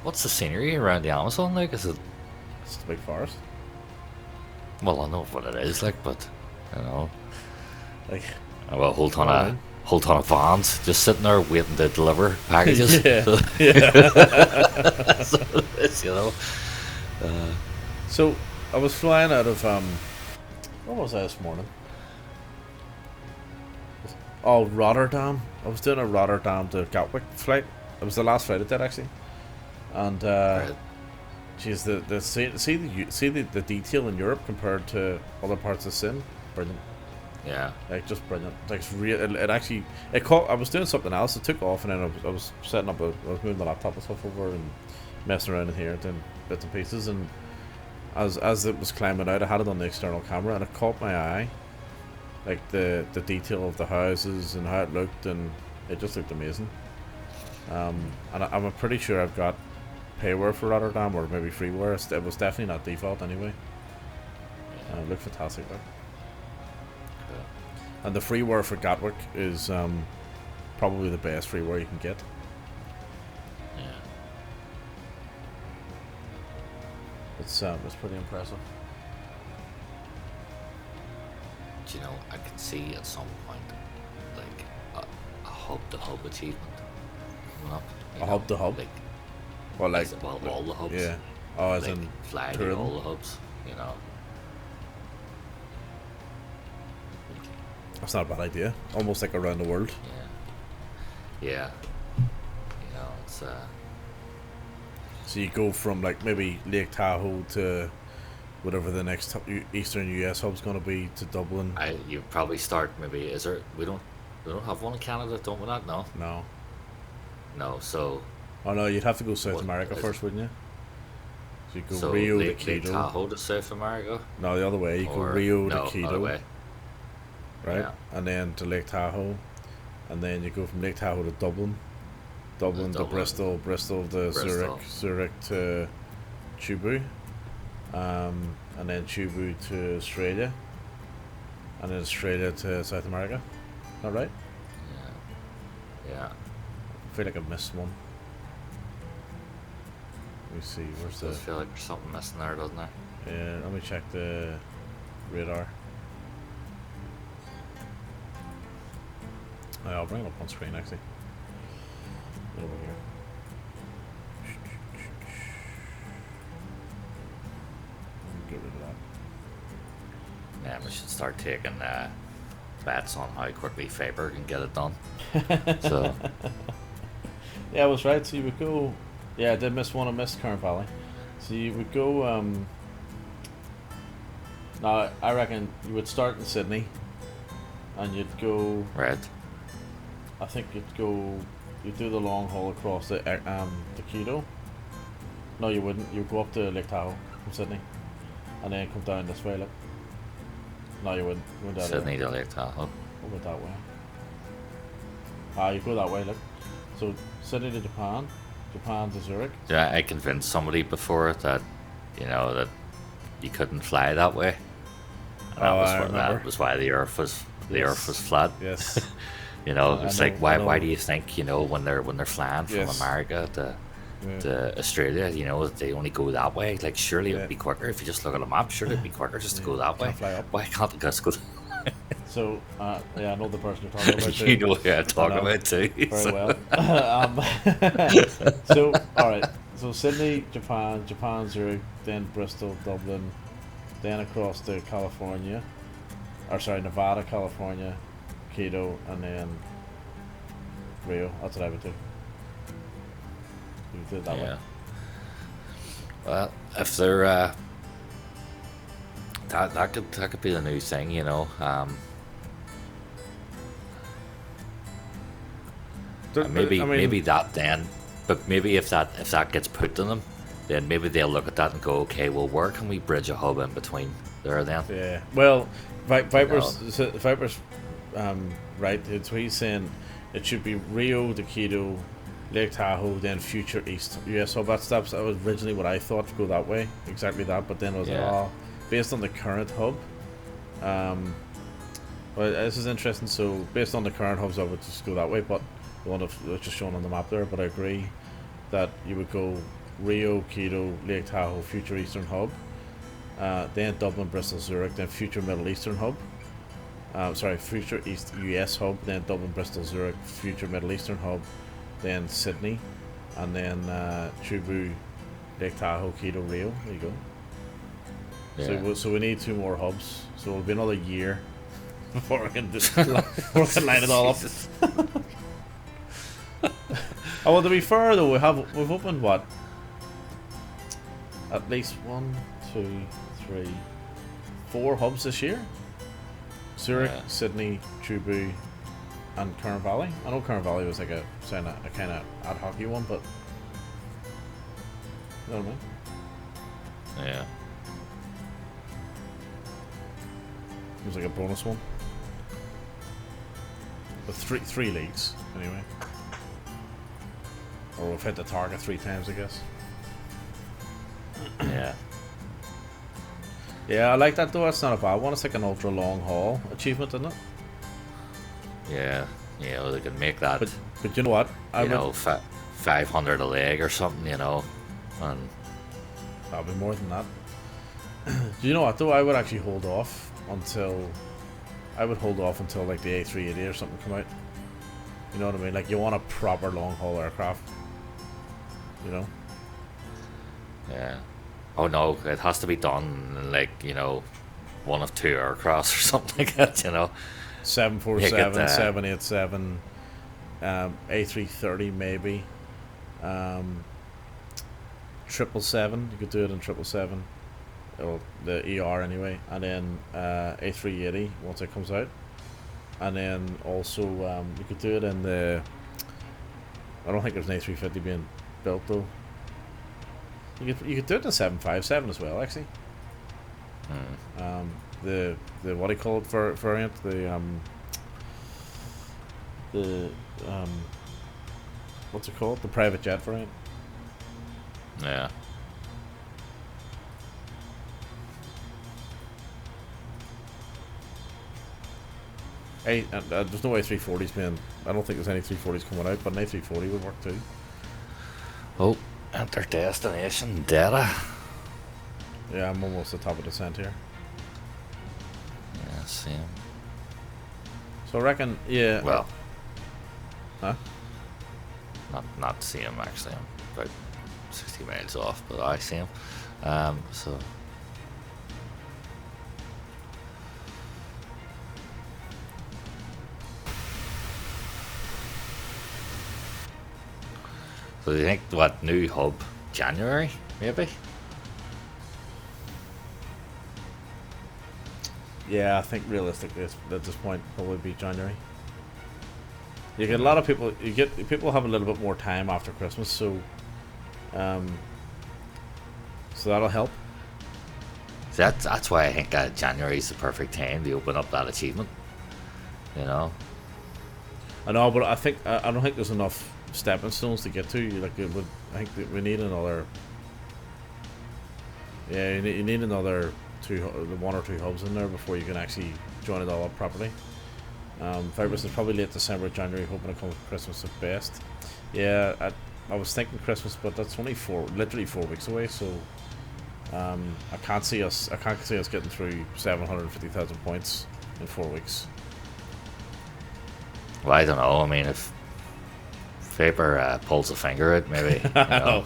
the scenery around the Amazon like? Is it? It's the big forest. Well, I know what it is like, but you know, Like. well, a whole ton of vans just sitting there waiting to deliver packages. Yeah. So, Yeah. that's what it is, you know. So I was flying out of where was I this morning? Oh, Rotterdam. I was doing a Rotterdam to Gatwick flight. It was the last flight I did actually, and Right. geez, the the detail in Europe compared to other parts of Sin, brilliant. Yeah. Like just brilliant. Like it's real. It actually it caught. I was doing something else. It took off, and then I was setting up. I was moving the laptop and stuff over and messing around in here, doing bits and pieces. And as it was climbing out, I had it on the external camera, and it caught my eye. like the detail of the houses and how it looked, and it just looked amazing. And I'm pretty sure I've got payware for Rotterdam, or maybe freeware. It was definitely not default anyway. It looked fantastic though. Cool. And the freeware for Gatwick is probably the best freeware you can get. Yeah. It's pretty impressive. Do you know, I can see at some point like a hub-to-hub achievement coming up. A hub-to-hub? Like, Well, like well, all the hubs. yeah. Oh, as like in flying tourism? all the hubs. You know. That's not a bad idea. Almost like around the world. Yeah. Yeah. You know, it's So you go from like maybe Lake Tahoe to whatever the next Eastern US hub's gonna be, to Dublin. you probably start maybe. Is there? We don't have one in Canada, don't we? Not no. No. No. So. Oh no, you'd have to go South What America is first, wouldn't you? So you go So Rio to Lake Quito. Tahoe to South America. No, the other way. You go Or- Rio no, to Quito, other way. right? Yeah. And then to Lake Tahoe, and then you go from Lake Tahoe to Dublin, Dublin to Dublin. Bristol, Bristol to Bristol. Zurich to Chubu, and then Chubu to Australia, and then Australia to South America. All right. Yeah. Yeah. I feel like I've missed one. Let me see. Where's Does the? feel like there's something missing there, doesn't there? Yeah. Let me check the radar. Oh, I'll bring it up on screen actually. Over here. Get rid of that. Yeah, we should start taking bets on how quickly Faber can get it done. So Yeah, I was right. So you would go. Yeah, I did miss one. I missed Kern Valley. So you would go. Now I reckon you would start in Sydney, and you'd go. right. I think you'd go. You'd do the long haul across the Quito. No, you wouldn't. You'd go up to Lake Tahoe from Sydney, and then come down this way. Look. No, you wouldn't. You went that way. Sydney to Lake Tahoe. What about that way? Ah, you go that way, look. So, Sydney to Japan, Japan to Zurich. Yeah, I convinced somebody before that, that you couldn't fly that way. And Oh, I remember. that was why the Earth was flat. Yes. It's I like know, I know. why do you think when they're flying from Yes. America to Australia, they only go that way? Like surely it Yeah. would be quicker if you just look at a map. Surely it'd be quicker just to go that way. Can't fly up. Why can't they just go? So, yeah, I know the person you're talking about. Too. You know who I'm talking I know. about too. Very well. So, alright. So, Sydney, Japan, Zurich, then Bristol, Dublin, then across to California. Or, sorry, Nevada, California, Quito, and then Rio. That's what I would do. You did it that way. Yeah. Well, if they're that could be the new thing, And maybe that then, but maybe if that gets put to them, then maybe they'll look at that and go, okay, well, where can we bridge a hub in between there then? Yeah. Well, Viper's right. It's what he's saying. It should be Rio to Quito, Lake Tahoe, then future East US hub. That was originally what I thought to go that way. Exactly that. But then it was based on the current hub. Well, this is interesting. So based on the current hubs, I would just go that way. But the one that's just shown on the map there. But I agree that you would go Rio, Quito, Lake Tahoe, future Eastern hub. Then Dublin, Bristol, Zurich, then future Middle Eastern hub. Future East US hub, then Dublin, Bristol, Zurich, future Middle Eastern hub, then Sydney, and then Chubu, Lake Tahoe, Quito, Rio. There you go. Yeah. So we need 2 more hubs. So it'll be another year before we can line it all up. Oh, well, to be fair though, we've opened what? At least 1, 2, 3, 4 hubs this year. Zurich, Sydney, Chubu, and Kern Valley. I know Kern Valley was like a kind of ad hoc one, but you know what I mean? Yeah. It was like a bonus one. With three leagues, anyway. Or we've hit the target 3 times, I guess. Yeah. Yeah, I like that though. That's not a bad one. It's like an ultra long haul achievement, isn't it? Yeah. You know, they can make that, But you know what? you know, 500 a leg or something, you know. And That'll be more than that. Do you know what though? I would actually hold off until like the A380 or something come out. You know what I mean? Like you want a proper long haul aircraft. You know? yeah. Oh no, it has to be done in, like, you know, one of 2 aircrafts or something like that, you know. 747, 787, A330 maybe, 777. You could do it in 777, or the ER anyway, and then A380 once it comes out, and then also you could do it in the. I don't think there's an A350 being built though. You could do it in 757 as well, actually. The what do you call it variant? The what's it called? The private jet variant. Yeah. There's no A340s being. I don't think there's any 340s coming out, but an A340 would work too. Oh, enter destination data. Yeah, I'm almost at the top of the descent here. Yeah, same. So I reckon, yeah. Well, huh? Not same actually. I'm about 60 miles off, but I see him. So do you think what new hub January maybe? Yeah, I think realistically at this point probably be January. You get a lot of people. People have a little bit more time after Christmas, so that'll help. That's why I think January is the perfect time to open up that achievement. You know. I know, but I don't think there's enough stepping stones to get to. Like it would, I think that we need another. Yeah, you need another 1 or 2 hubs in there before you can actually join it all up properly. Fibers is probably late December, January, hoping to come for Christmas at best. Yeah, I was thinking Christmas, but that's only literally 4 weeks away. So I can't see us getting through 750,000 points in 4 weeks. Well, I don't know. I mean, if Faber pulls a finger out, maybe. You know,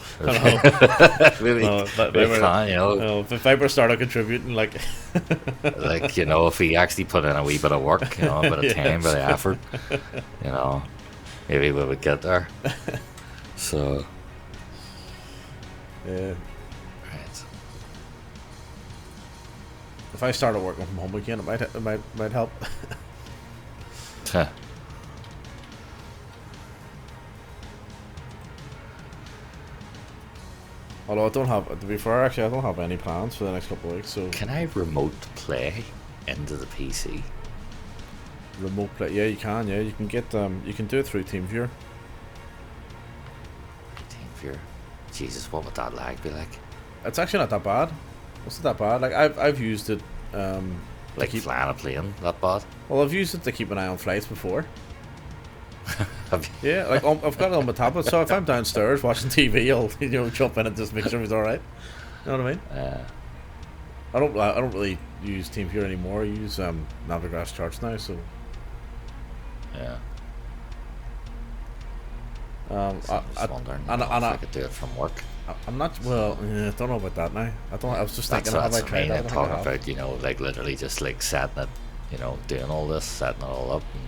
really, you know. If Faber started contributing, like, like, you know, if he actually put in a wee bit of work, you know, a bit of time, a bit of effort, you know, maybe we would get there. So, yeah. Right. If I started working from home again, it might help. Although I don't have, to be fair, actually I don't have any plans for the next couple of weeks. So can I remote play into the PC? Remote play? Yeah, you can. Yeah, you can get you can do it through TeamViewer. TeamViewer. Jesus, what would that lag be like? It's actually not that bad. It's not that bad. Like I've used it. Like flying a plane, that bad? Well, I've used it to keep an eye on flights before. Yeah, like I've got it on my tablet, so if I'm downstairs watching TV, I'll jump in and just make sure he's all right. You know what I mean? I don't really use TeamViewer anymore. I use Navigrass charts now, so yeah. I was wondering if I could do it from work. I'm not. Well, I don't know about that now. I was just thinking. Have I tried that? Talking about, you know, like literally just like setting it, you know, doing all this, setting it all up, and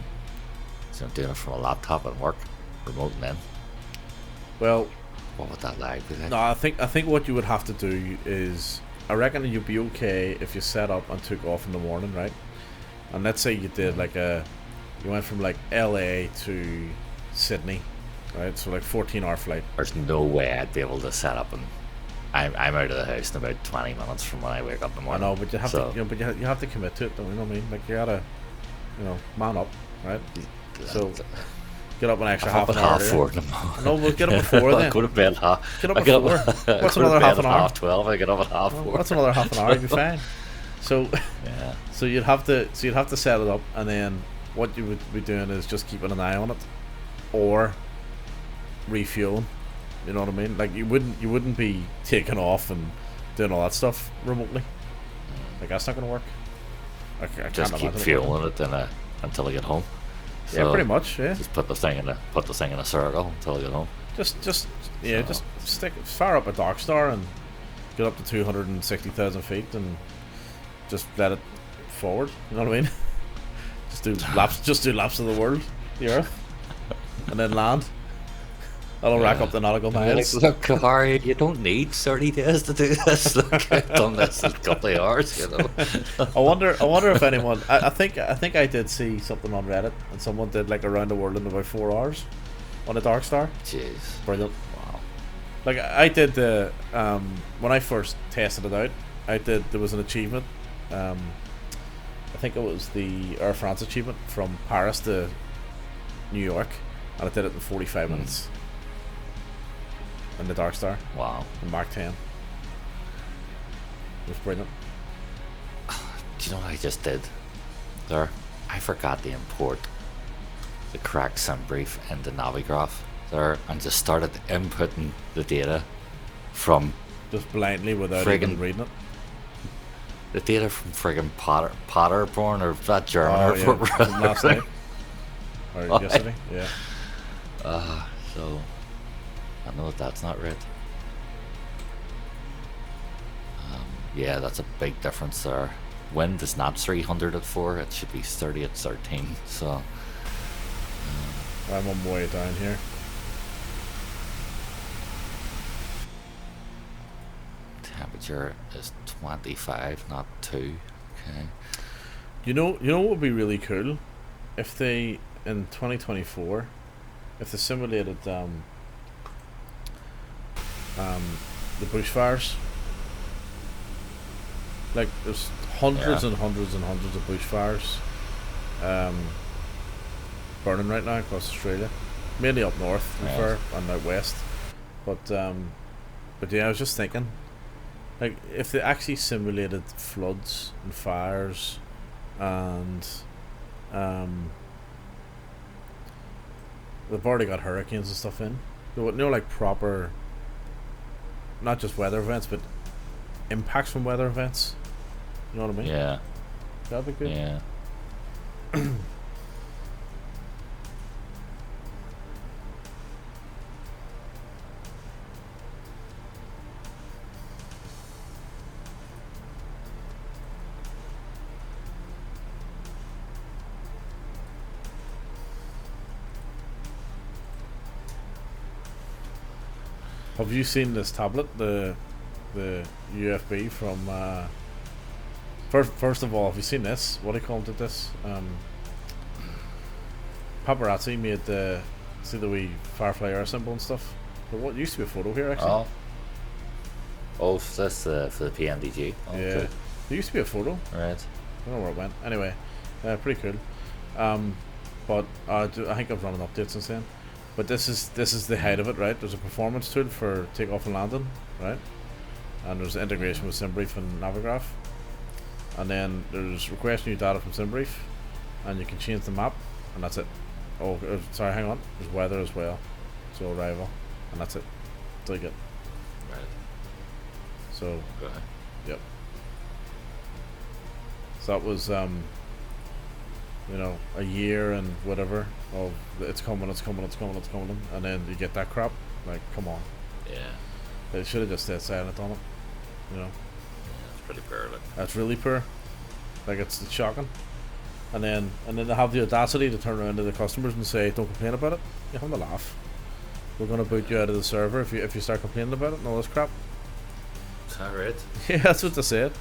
so doing it from a laptop at work, remoting in. Well, what would that lag be like? No, I think what you would have to do is, I reckon you'd be okay if you set up and took off in the morning, right? And let's say you did like you went from like LA to Sydney, right? So like 14-hour flight. There's no way I'd be able to set up, and I'm out of the house in about 20 minutes from when I wake up in the morning. I know, but you have to, you have to commit to it. Don't you know what I mean? Like you gotta, man up, right? So get up an extra I'm up half at an hour. 4 in the morning. No, we'll get up before I then. go to bed Get up I at get 4. up, What's I go another to half bed an at hour? 12:30. I get up at half Well, 4. that's another half an hour. You'd be fine. So, Yeah. so you'd have to set it up, and then what you would be doing is just keeping an eye on it, or refueling. You know what I mean? Like you wouldn't be taking off and doing all that stuff remotely. Like that's not gonna work. I Just can't keep imagine it fueling it until I get home. working. Yeah, pretty much. Yeah. Just put the thing in a circle until I get home. Just So- just fire up a Darkstar and get up to 260,000 feet and just let it forward. You know what I mean? Just do laps of the world, the Earth, and then land. That'll rack up the nautical miles. Look, Harry, you don't need 30 days to do this. Look, I've done this in a couple of hours, you know. I wonder if anyone. I think I did see something on Reddit, and someone did like around the world in about 4 hours on a Darkstar. Jeez. Brilliant. Wow. Like I did the when I first tested it out, there was an achievement. I think it was the Air France achievement from Paris to New York, and I did it in 45 minutes. In the Darkstar, Wow. in Mark 10. It was brilliant. Do you know what I just did there? I forgot to import the correct sim brief into Navigraph there and just started inputting the data from Just blindly without Friggin- even reading it. the data from friggin' Potterborn or that German airport. From last night. Or Oh, yesterday, yeah. So I know that's not right. Yeah, that's a big difference there. Wind is not 300 at 4, it should be 30 at 13. So I'm on my way down here. temperature is 25, not 2. Okay. You know what would be really cool? If they, in 2024, if they simulated the bushfires. Like there's hundreds Yeah. and hundreds and hundreds of bushfires burning right now across Australia, mainly up north, to be Right. fair, and out west. But yeah, I was just thinking, like if they actually simulated floods and fires, and they've already got hurricanes and stuff in. You know, like proper, not just weather events, but impacts from weather events. You know what I mean? Yeah. That'd be good. Yeah. Have you seen this tablet, the UFB from? First of all, have you seen this? What do you call it? This paparazzi made the see the wee Firefly air symbol and stuff. But what used to be a photo here actually. Oh, that's for the PNDG. Oh, Yeah, cool. there used to be a photo. Right. I don't know where it went. Anyway, pretty cool. But I think I've run an update since then. But this is the height of it, right? There's a performance tool for takeoff and landing, right? And there's integration with SimBrief and Navigraph. And then there's request new data from SimBrief, and you can change the map, and that's it. Oh, sorry, hang on. There's weather as well, so arrival, and that's it. That's all you get. Right. So, Okay. yep. So that was you know, a year and whatever of it's coming, and then you get that crap. Like, come on, Yeah. they should have just stayed silent on it. You know, Yeah, it's pretty poor. Like. that's really poor. Like it's shocking. And then they have the audacity to turn around to the customers and say, "Don't complain about it." You have to laugh. We're gonna boot you out of the server if you start complaining about it and all this crap. Is that right? Yeah, that's what they said.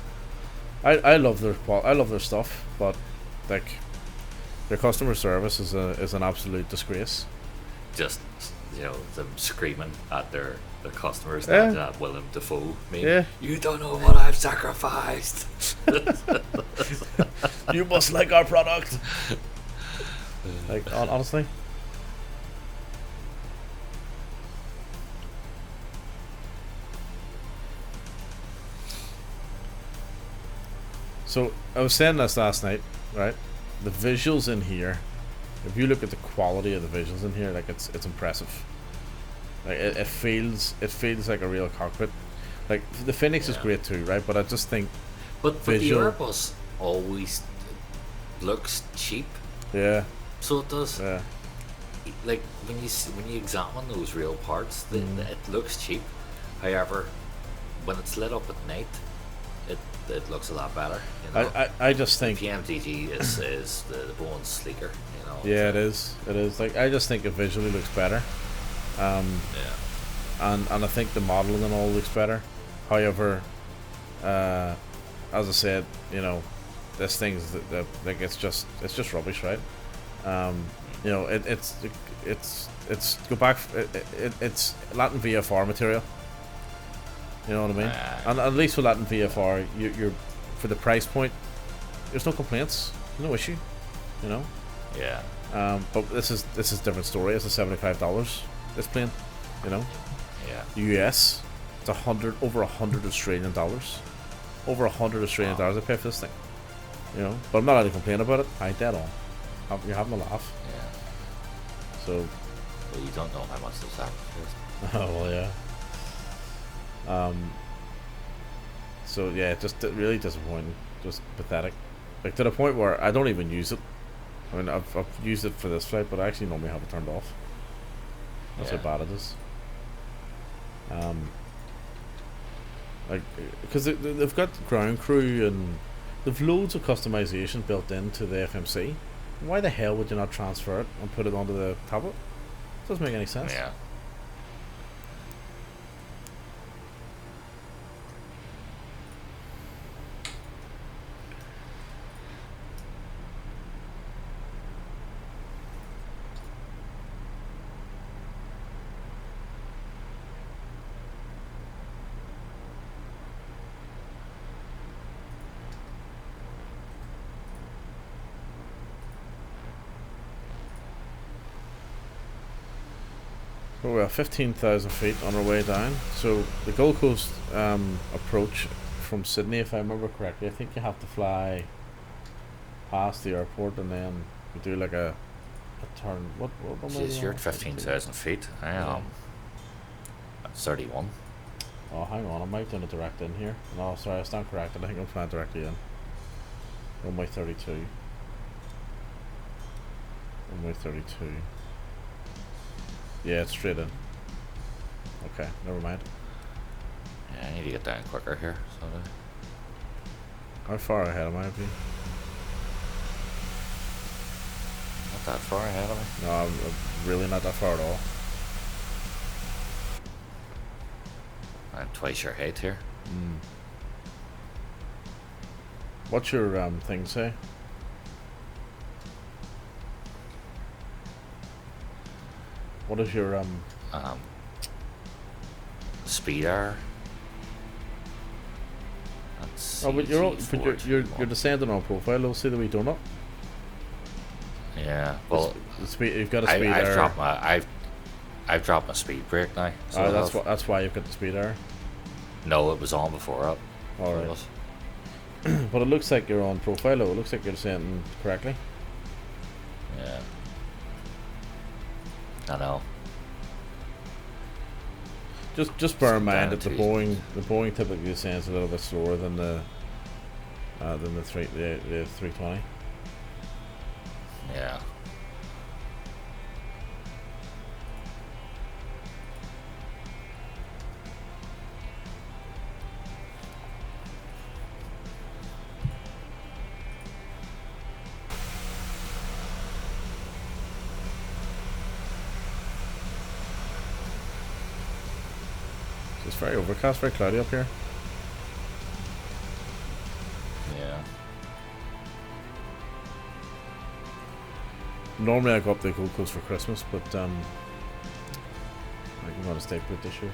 I love their stuff, but like their customer service is an absolute disgrace. Just, you know, them screaming at their customers Yeah. that Willem Dafoe. Yeah. You don't know what I've sacrificed. You must like our product. Like honestly. So I was saying this last night, right? The visuals in here, if you look at the quality of the visuals in here, like it's impressive. Like it feels like a real cockpit. Like the Phoenix is great too, right? But I just think But the Airbus always looks cheap. Yeah. So it does. Yeah. Like when you examine those real parts, it looks cheap. However, when it's lit up at night, it looks a lot better. You know? I just think PMDG is the bone's sleeker. You know. Yeah, it is. It is. Like I just think it visually looks better. Yeah. And I think the modeling and all looks better. However, as I said, you know, this thing's like it's just rubbish, right? You know, it's go back. It's Latin VFR material. You know what I mean? And at least with Latin VFR, you're for the price point, there's no complaints, no issue. You know. Yeah. But this is a different story. It's $75. This plane, you know. Yeah. US, it's over $100 Australian dollars. Over $100 Australian dollars I pay for this thing. You know, but I'm not allowed to complain about it. I dead on. You're having a laugh. Yeah. So. Well, you don't know how much they've sacrificed. Oh well, yeah. So yeah, just really disappointing, just pathetic. Like to the point where I don't even use it. I mean, I've used it for this flight, but I actually normally have it turned off. That's how bad it is. Like, because they've got ground crew and they've loads of customization built into the FMC. Why the hell would you not transfer it and put it onto the tablet? Doesn't make any sense. Yeah. Well, we're at 15,000 feet on our way down. So the Gold Coast approach from Sydney, if I remember correctly, I think you have to fly past the airport and then you do like a turn. What Jeez, you're at 15,000 feet. I am at 31. Oh, hang on, I might do a direct in here. No, sorry, I stand corrected. I think I'm flying directly in. Runway 32. Runway 32. Yeah, it's straight in. Okay, never mind. Yeah, I need to get down quicker here. So how far ahead am I of you? not that far ahead of me. No, I'm really not that far at all. I'm twice your height here. What's your thing say? What is your speed error? That's but you're descending on profile. We'll see the wee donut. Yeah. Well, the speed, you've got a speed I've error. I've dropped my speed brake now. So that's why you've got the speed error. No, it was on before up. All right. But it looks like you're on profile. It looks like you're descending correctly. Yeah. I know. Just bear in mind that the Boeing typically descends a little bit slower than the 320. Yeah. It's very overcast, very cloudy up here. Yeah. Normally I go up to the Gold Coast for Christmas, but I think I'm gonna stay put this year.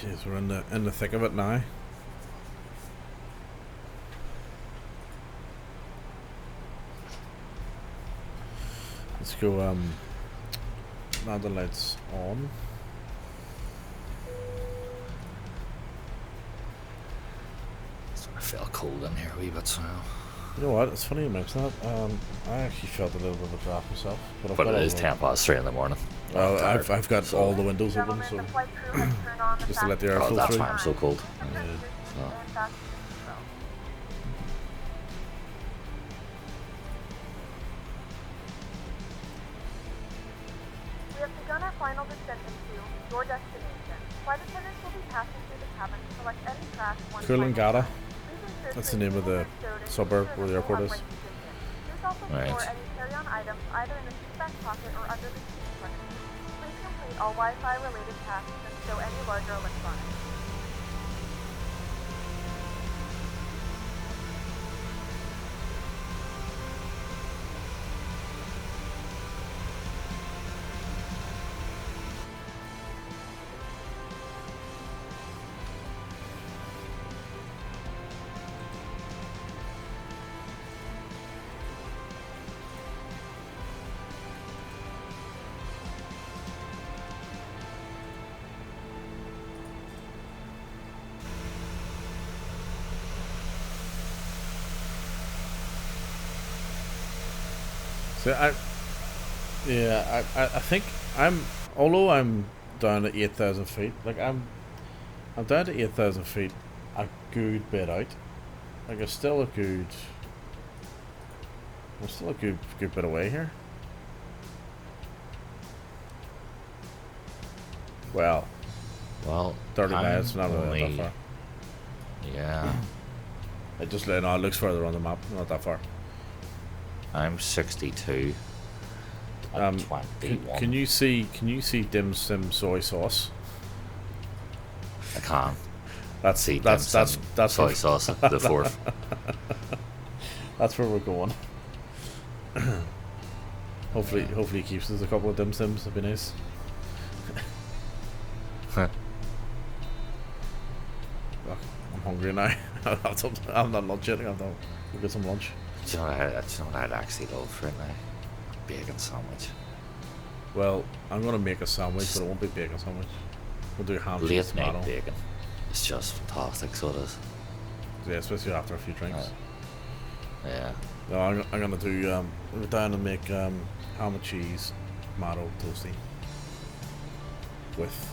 Jeez, we're in the thick of it now. Let's go. Now the lights on. I felt cold in here a wee bit, so. You know what? It's funny you mention that. I actually felt a little bit of a draft myself, but But it is 10:03 in the morning. Well, I've got all the windows open, so just to let the air Oh, flow that's through. why I'm so cold. So, We have begun our final descent into your destination. Flight attendants will be passing through the cabin to select any track once Coolangatta. Please ensure That's that the name of the tables are stowed and suburb secure where in the full airport is. upright position. Please also Right. store any carry-on items either in the seat back pocket or under the seat in front of you. Please complete all Wi-Fi related tasks and stow any larger electronics. So I think although I'm down to 8,000 feet, like I'm down to 8,000 feet a good bit out. Like I'm still a good bit away here. Well, well, 30 I'm miles, not really only- that far. Yeah, It just no, it looks further on the map, not that far. I'm 62. Um, 21. Can you see dim sim soy sauce? I can't That's see that's soy where, sauce. The fourth. that's where we're going. hopefully he keeps us a couple of dim sims. That'd be nice. Fuck, I'm hungry now. I'm not lunch yet. We'll get some lunch. Do you know what I'd actually love right now? Bacon sandwich. Well, I'm gonna make a sandwich, but it won't be bacon sandwich. We'll do ham, cheese, Late tomato. night bacon. It's just fantastic, so it is. Yeah, especially after a few drinks. Yeah. No, I'm gonna do. We're down to make ham and cheese, tomato toasty with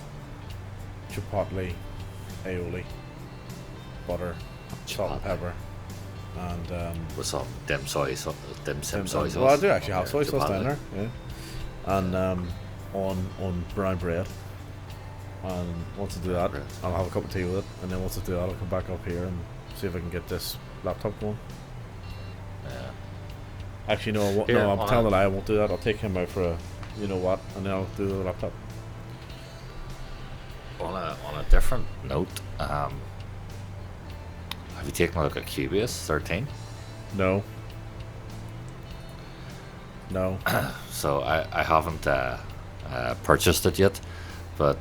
chipotle, aioli, butter, salt and Chipotle. pepper, and With some dim soy sauce. Dim sim soy sauce. well, I do actually have soy Yeah, sauce down chipotle. there, yeah. And on brown bread. And once I do that, Bread. I'll have a cup of tea with it. And then once I do that, I'll come back up here and see if I can get this laptop going. Yeah. Actually, no, Here, no, I'm on telling a- a lie. I won't do that. I'll take him out for a, you know what, and then I'll do the laptop. On a different note, have you taken a look at Cubase 13? No. No. So I haven't purchased it yet, but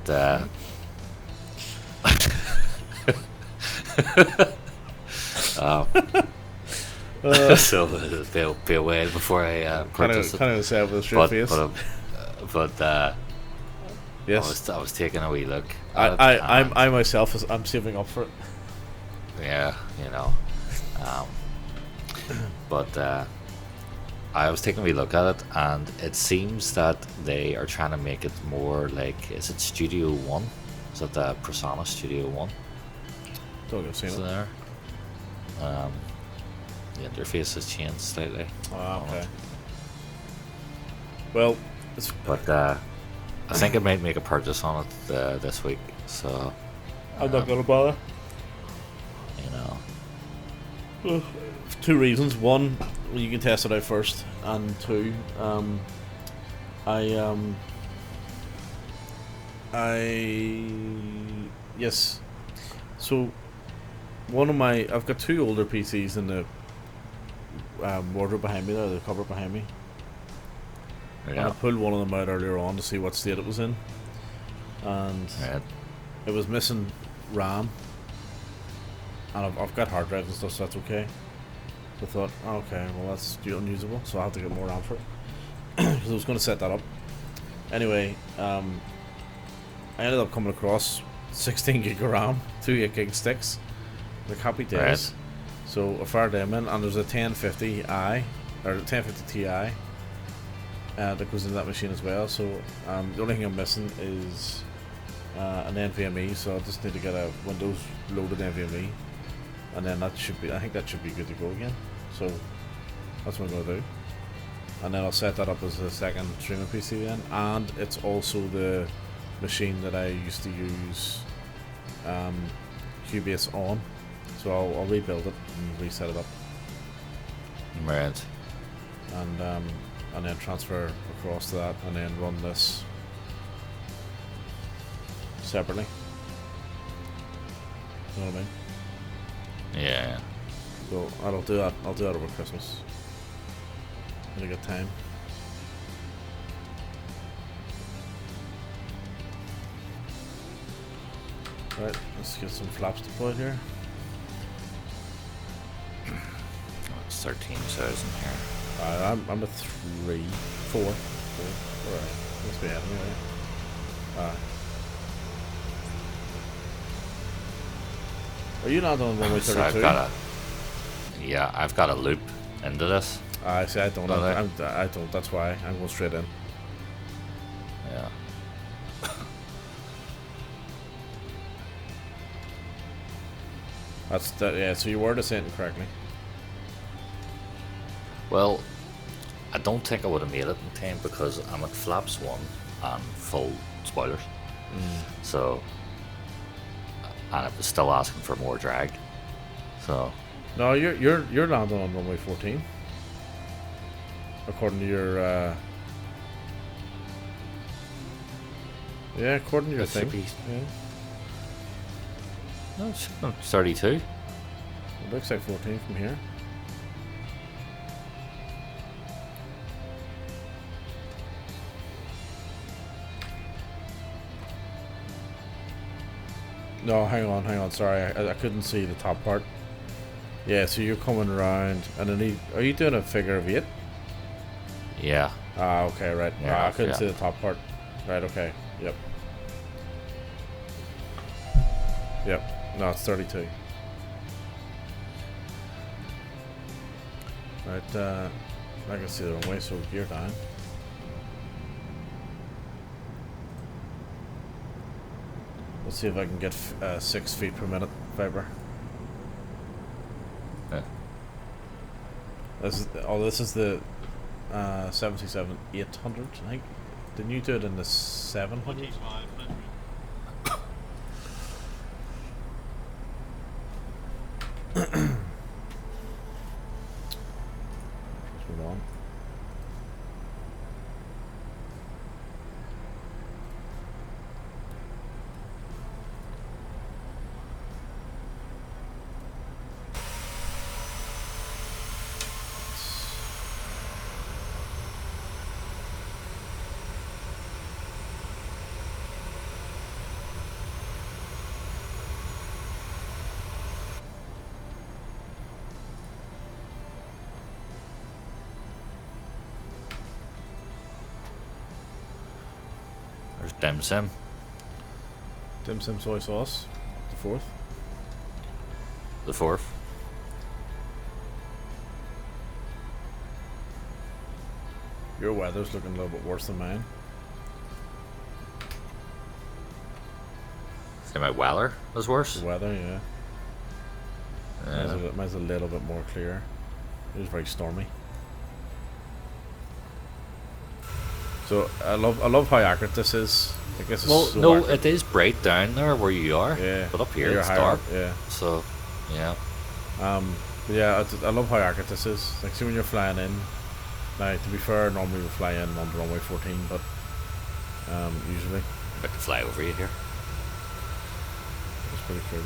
so it'll be a while before I purchase it. Kind of say it with a straight But face. Yes. I was taking a wee look. I, at it, I, and I myself, I'm saving up for it. yeah, you know, but I was taking a wee look at it, and it seems that they are trying to make it more like, is it Studio One? Is it the Persona Studio One? Don't go seen Is it. there? The interface has changed slightly. Oh, on okay. it. Well, it's, But I think I might make a purchase on it this week. So I'm not gonna bother. you know, For two reasons. One, well, you can test it out first, and two, yes. So one of my, I've got two older PCs in the wardrobe behind me there, the cupboard behind me. And I yeah, pulled one of them out earlier on to see what state it was in, and right. it was missing RAM, and I've got hard drives and stuff, so that's okay. So I thought, oh, okay, well that's unusable, so I'll have to get more RAM for it. Because I was going to set that up. Anyway, I ended up coming across 16 gig of RAM, 2 8 gig sticks. Like, happy days. Right. So I fired them in, and there's a 1050i, or 1050 Ti, that goes into that machine as well. So the only thing I'm missing is an NVMe, so I just need to get a Windows loaded NVMe, and then that should be, I think that should be good to go again. So that's what I'm going to do. And then I'll set that up as a second streaming PC then, and it's also the machine that I used to use Cubase on, so I'll rebuild it and reset it up, Right. and then transfer across to that, and then run this separately. You know what I mean? Yeah. So I'll do that. I'll do that over Christmas. In a good time. Right, let's get some flaps deployed here. Oh, it's 13,000 here. I'm at 3, 4. Alright, must be ahead anyway. Are you not on runway 32? So I've got a loop into this. I see. I don't. Oh, there. I don't. That's why I'm going straight in. Yeah. That's that. Yeah. So you were descending correctly. Well, I don't think I would have made it in time because I'm at flaps 1 and full spoilers. So, and it was still asking for more drag. So, No, you're landing on runway 14. According to your yeah, according to your It should thing. be- Yeah. no, it's 32. It looks like 14 from here. No, hang on. Sorry, I couldn't see the top part. Yeah, so you're coming around, and then are you doing a figure of 8? Yeah. Ah, okay, right. Yeah, I couldn't yeah. see the top part. Right, okay. Yep. Yep. No, it's 32. Right, I can see the runway, so gear down. Let's see if I can get 6 feet per minute Viper. Yeah. This is the 737-800, I think. Didn't you do it in the 700? Let's move on. There's Dim Sim. Dim Sim soy sauce, the 4th. The 4th. Your weather's looking a little bit worse than mine. Say my Weller was worse. The weather, yeah. Yeah. Mine's a little bit more clear. It was very stormy. So I love how accurate this is. I guess it's Well, so no, accurate. it is bright down there where you are. Yeah. But up here You're it's higher dark. up, yeah. So, yeah. But yeah, I love how accurate this is. Like, see when you're flying in. Now, to be fair, normally we fly in on runway 14, but usually I could fly over you here. it's pretty cool.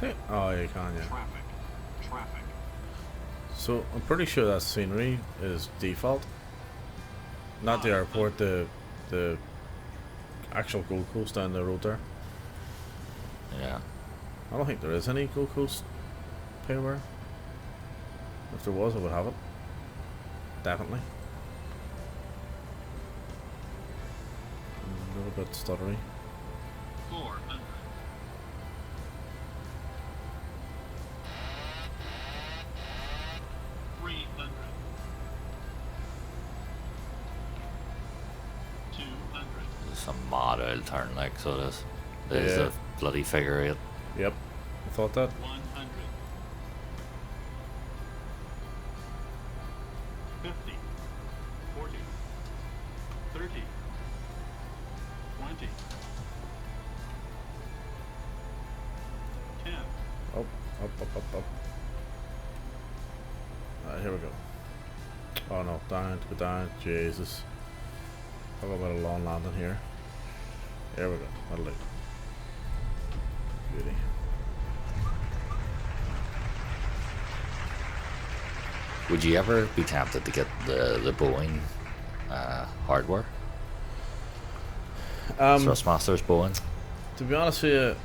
Oh, yeah, you can, yeah. Traffic. So I'm pretty sure that scenery is default. Not the airport, the actual Gold Coast down the road there. Yeah. I don't think there is any Gold Coast payware. If there was, I would have it. Definitely. A little bit stuttery. 400. There's some mod oil turn like so this. There's Yeah. a bloody figure 8. Yep, I thought that. 100. 50. 40. 30. 20. 10. Up. Alright, here we go. Oh no, down, go down. Jesus. Talk about a long landing here. There we go. That'll do. Beauty. Would you ever be tempted to get the Boeing hardware? Thrustmasters Boeing? To be honest with you,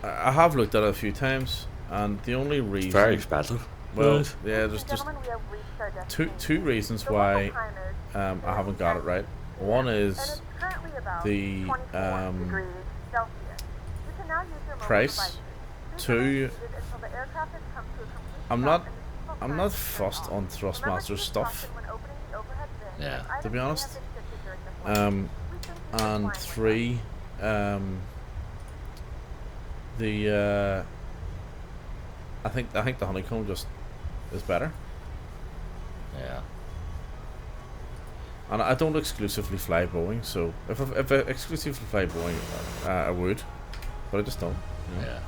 I have looked at it a few times, and the only reason... It's very expensive. Well, yeah, there's just Gentlemen, we have reached our two destination. reasons The why local time is I haven't got it right. One and is it's currently about the 24 degrees Celsius. You can now use your mobile price. devices. Please Two, remain seated until the aircraft has come to a complete I'm stop not- and the seatbelt I'm sign not is turned fussed off. on Remember to Thrustmaster use stuff. caution when opening the overhead bin, Yeah. as items To be may have honest. been shifted during the flight. We thank you for And flying with us. three, the I think the honeycomb just is better. Yeah. And I don't exclusively fly Boeing, so if I exclusively fly Boeing, I would, but I just don't. You know? Yeah.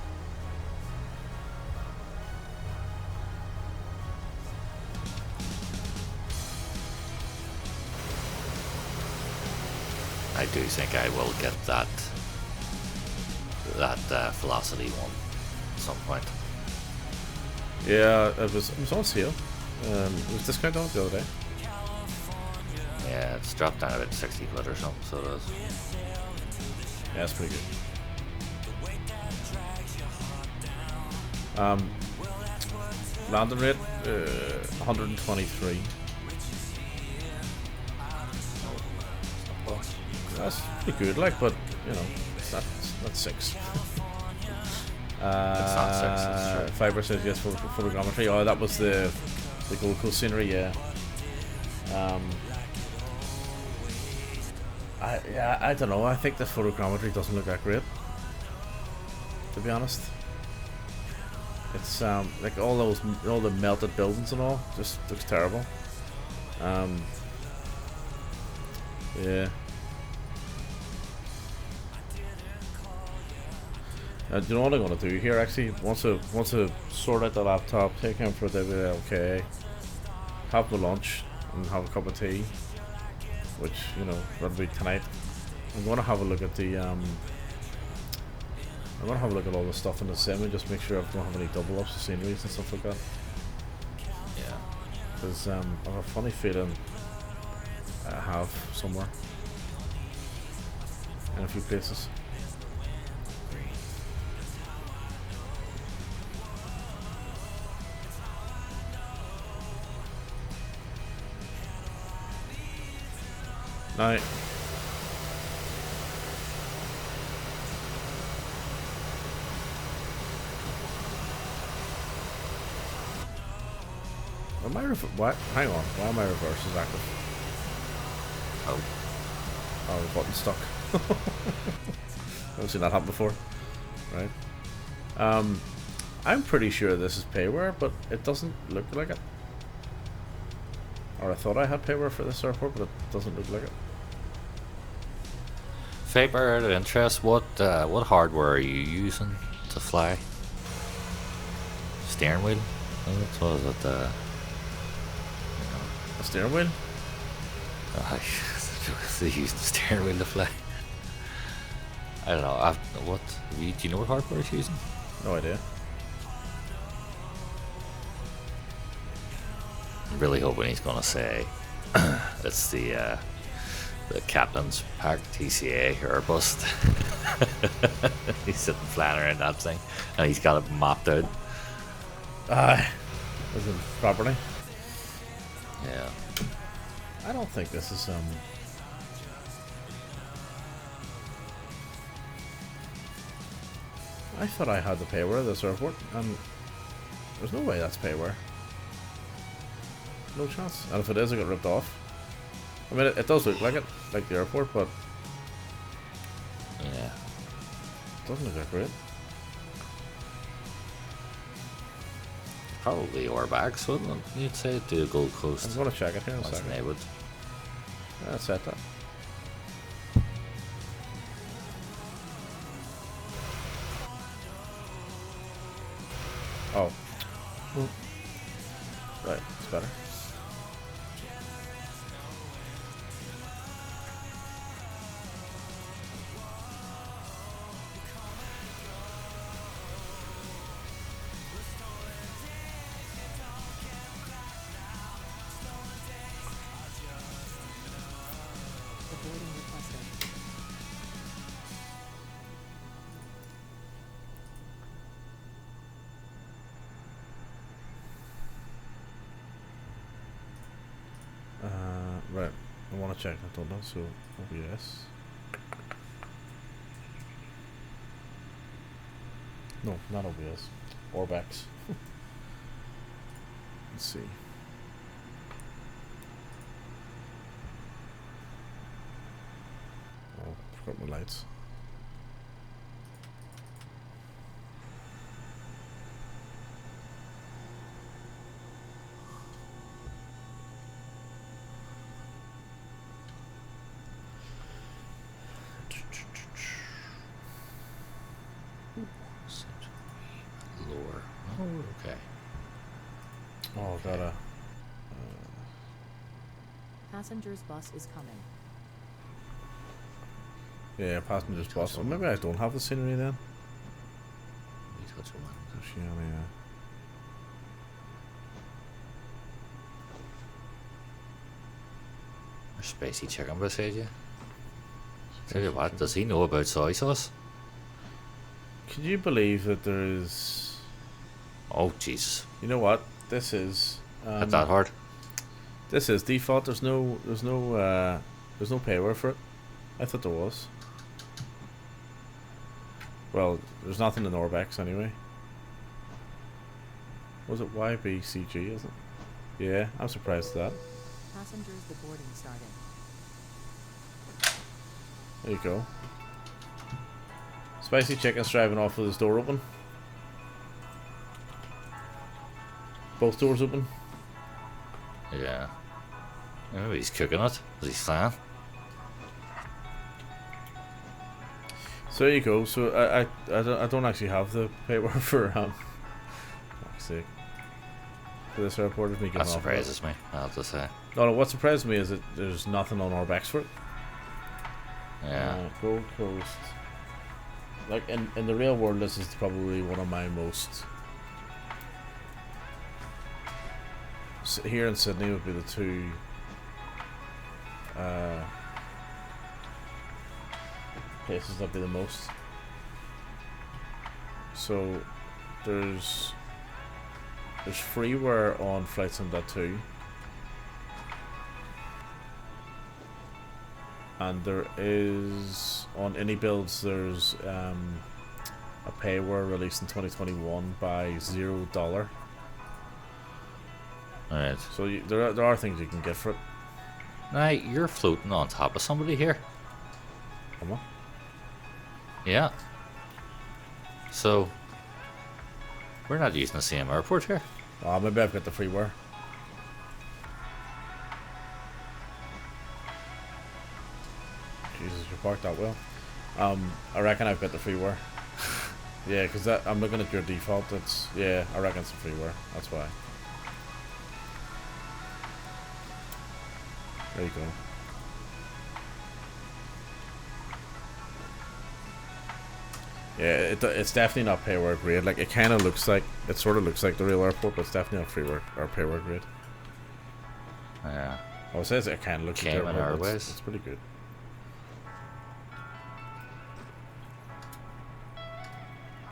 I do think I will get that Velocity one at some point. Yeah, it was on sale. It was discount on it the other day. Yeah, it's dropped down about 60 quid or something, so it is. Yeah, it's pretty good. Landing rate 123. That's pretty good, like, but you know, it's not 6. It's not 6, it's true. 5% yes for photogrammetry. Oh, that was the Gold Coast scenery, yeah. I don't know. I think the photogrammetry doesn't look that great, to be honest. It's like all the melted buildings and all just looks terrible. Yeah. Do you know what I'm gonna do here? Actually, once I sort out the laptop, take him for the okay, have my lunch and have a cup of tea, which that'll be tonight. I'm gonna have a look at the I'm gonna have a look at all the stuff in the sim and just make sure I don't have any double ups of sceneries and stuff like that. Yeah. Because I have a funny feeling I have somewhere in a few places. Now, what? Hang on, why are my reverses active? Oh. Oh, the button's stuck. Never seen that happen before. Right. I'm pretty sure this is payware, but it doesn't look like it. Or I thought I had payware for this airport, but it doesn't look like it. Faber, out of interest, what hardware are you using to fly? Steering wheel? What was it? A steering wheel? They used the steering wheel to fly. I don't know. Do you know what hardware it's using? No idea. really hoping he's gonna say it's the captain's parked TCA or bust. He's sitting flat around that thing, and he's got it mapped out. Aye. As in property. Yeah. I don't think this is I thought I had the payware at this airport, and there's no way that's payware. No chance. And if it is, I got ripped off. I mean, it does look like it, like the airport, but Yeah. it doesn't look that great. Probably Orbax, wouldn't it? You'd say to Gold Coast. I'm gonna check it here in a Once second. they would. That's set that. Oh. Right, it's better. Boarding requested. Right. I want to check. I don't know. So OBS. No, not OBS. Orbex. Let's see. Oh, forgot my lights. Lower. Oh, okay. Oh, got a. Passengers bus is coming. Yeah, passengers bus. Or maybe I don't have the scenery then. We touch one. Oceania. There's Spacey chicken beside you. Tell you what, does he know about soy sauce? Can you believe that there is? Oh, Jesus. You know what? This is. Hit that hard. This is default. There's no payware for it. I thought there was. Well, there's nothing in Orbex anyway. Was it YBCG? Isn't it? Yeah, I'm surprised at that. Passengers, the boarding started. There you go. Spicy chicken's driving off with his door open. Both doors open. Yeah. Maybe he's cooking it. Is he flying? So there you go. So I don't actually have the payware for fuck's sake. For this airport, it's me getting That off. surprises me, I have to say. No, what surprised me is that there's nothing on Orbex for it. Yeah. Gold Coast. Like in the real world, this is probably one of my most. Here in Sydney would be the two. Places that'd be the most. So there's freeware on Flight Sim.2, and there is on any builds there's a payware released in 2021 by $0. Alright. So there are things you can get for it. Now, you're floating on top of somebody here. Come on. Yeah. So, we're not using the same airport here. Maybe I've got the freeware. Jesus, you parked that well. I reckon I've got the freeware. Yeah, because I'm looking at your default. Yeah, I reckon it's the freeware. That's why. There you go. Yeah, it's definitely not payware grade. Like it kind of looks like, it sort of looks like the real airport, but it's definitely not freeware or payware grade. Yeah. I would say it kind of looks Cayman terrible, but Airways. it's pretty good.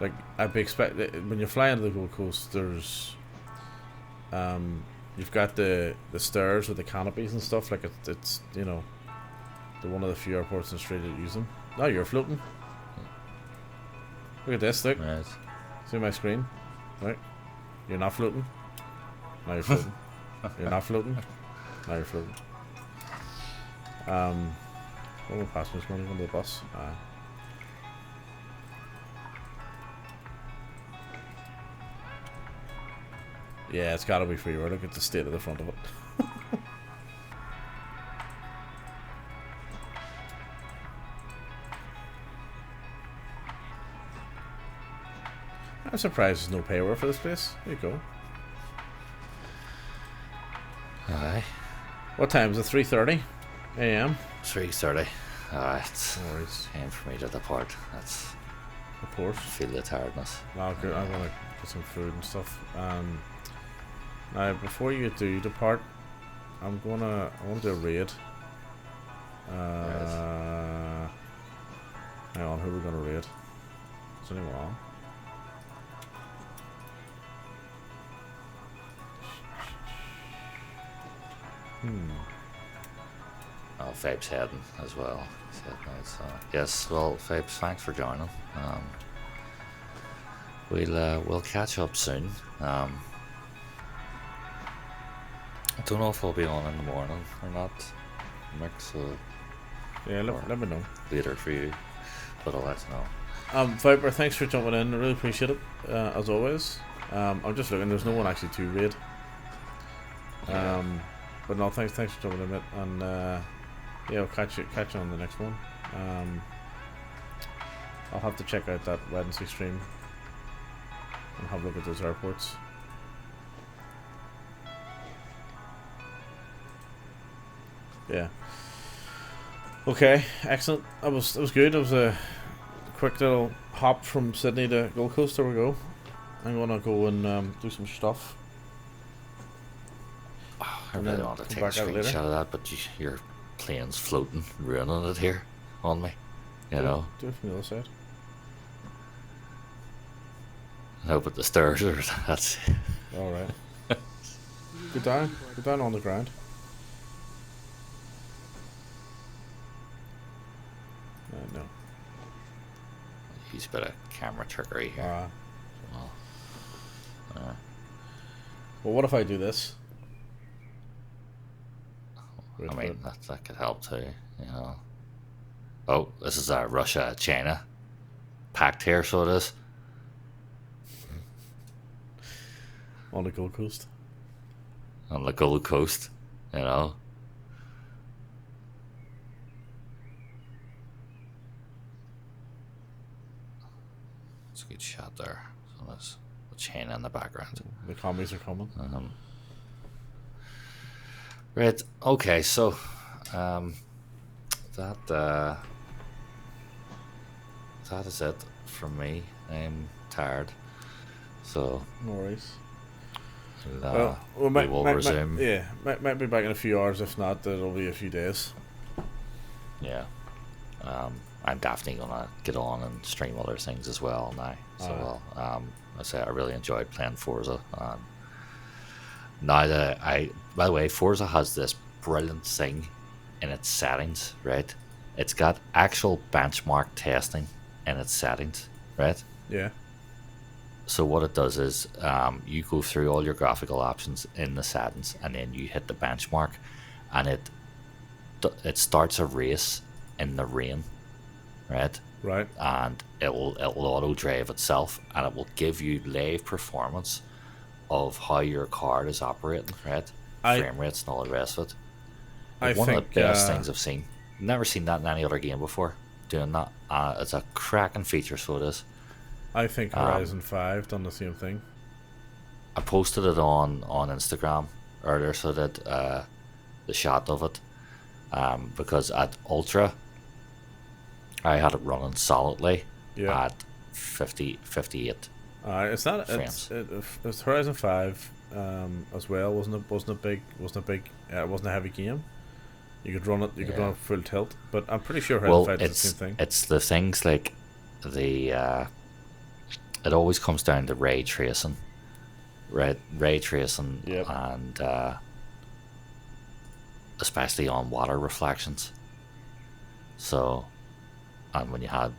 Like, I'd be when you're flying to the Gold Coast, there's you've got the stairs with the canopies and stuff. Like it's you know, the one of the few airports in Australia that use them. No, you're floating. Look at this, look. Right. See my screen? Right? You're not floating. Now you're floating. You're not floating. Now you're floating. What were passengers going on the bus? Yeah, it's gotta be freeware. Look at the state of the front of it. I'm surprised there's no payware for this place. There you go. Aye. What time is it? 3:30 a.m. 3:30. It's No worries. time for me to depart. That's Of course. feel the tiredness. Well, good. I'm gonna get some food and stuff. Now before you do depart, I want to do a raid. Hang on, who are we gonna raid? Is anyone on? Oh, Fabe's heading as well. He's heading out, so. Yes, well, Fabe, thanks for joining. We'll catch up soon. I don't know if I'll be on in the morning or not, Mick, so Yeah, let me know. later for you, but I'll let you know. Viper, thanks for jumping in. I really appreciate it, as always. I'm just looking. There's no one actually to raid. Yeah. But no, thanks for jumping in, mate. And yeah, I'll catch you on the next one. I'll have to check out that Wednesday stream and have a look at those airports. Yeah. Okay, excellent. That was good. It was a quick little hop from Sydney to Gold Coast. There we go. I'm gonna go and do some stuff. I And really then want to come take a back out later. screenshot of that, but your plane's floating, ruining it here on me. You know? Do it from the other side. No, but the stairs are. That's. All right. Go down. Go down on the ground. No. Use a bit of camera trickery here. Well, Well, what if I do this? I mean, that could help too, you know. Oh, this is Russia, China. Packed here, so it is. On the Gold Coast. On the Gold Coast, you know. It's a good shot there. So there's China in the background. The commies are coming. Right, okay, so that is it from me. I'm tired, so No worries. we will resume. Might be back in a few hours. If not, it'll be a few days. Yeah, I'm definitely gonna get on and stream other things as well now. So I say I really enjoyed playing Forza. Now that by the way, Forza has this brilliant thing in its settings, right? It's got actual benchmark testing in its settings, right? Yeah. So what it does is you go through all your graphical options in the settings, and then you hit the benchmark, and it starts a race in the rain, right? Right. And it will auto drive itself, and it will give you live performance of how your car is operating, right? Frame rates and all the rest of it. One of the best things I've seen. Never seen that in any other game before. Doing that, it's a cracking feature, so it is. I think Horizon 5 done the same thing. I posted it on Instagram earlier, so that the shot of it, because at Ultra, I had it running solidly at 58. It's not. frames. It's Horizon 5 as well. Wasn't a big. It wasn't a heavy game. You could run it. You could run it full tilt. But I'm pretty sure Halo Well, 5 is the same thing. it's the things like the it always comes down to ray tracing, ray tracing, Yep. and especially on water reflections. So, and when you have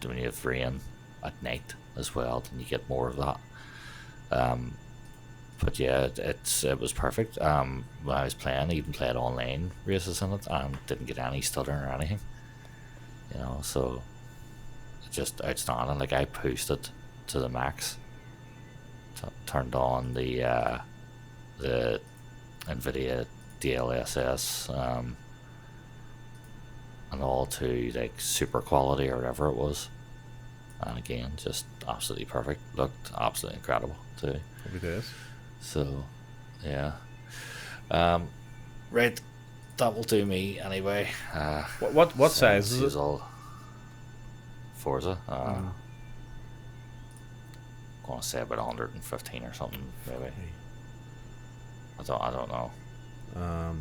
rain at night as well, then you get more of that. But yeah, it was perfect. When I was playing, I even played online races in it and didn't get any stuttering or anything. You know, so just outstanding. Like, I pushed it to the max. Turned on the NVIDIA DLSS and all to like super quality or whatever it was. And again, just absolutely perfect. Looked absolutely incredible too. Happy days. So, yeah. Right, that will do me anyway. What size is it? All Forza. Gonna say about 115 or something, maybe. I don't know. I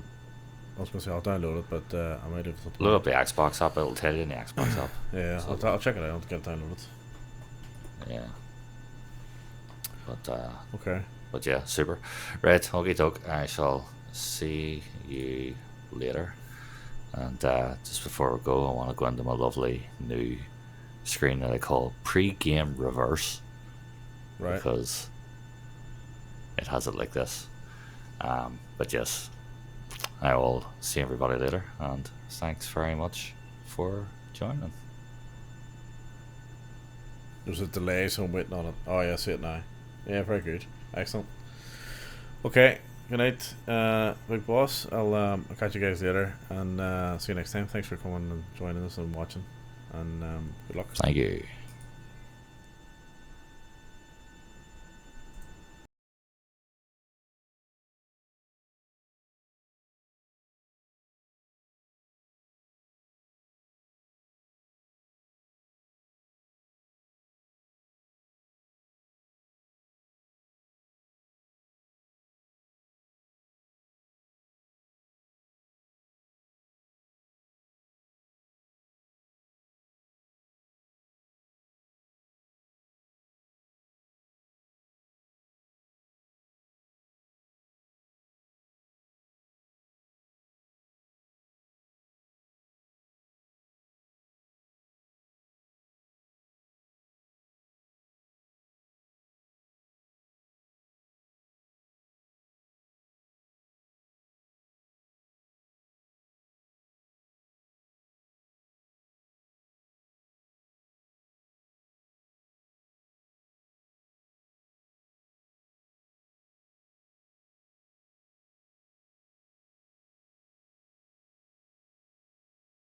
was gonna say I'll download it, but I might have something. Look up the Xbox app; it'll tell you in the Xbox app. Yeah, So- I'll check it out. I'll get it downloaded. Yeah. Okay. But yeah, super. Right, okay, doke. I shall see you later. And just before we go, I want to go into my lovely new screen that I call pre-game reverse, Right. because it has it like this. But yes, I will see everybody later, and thanks very much for joining. There's a delay, so I'm waiting on it. Oh yeah, I see it now. Yeah, very good. Excellent. Okay. Good night, big boss. I'll catch you guys later, and see you next time. Thanks for coming and joining us and watching, and good luck. Thank you.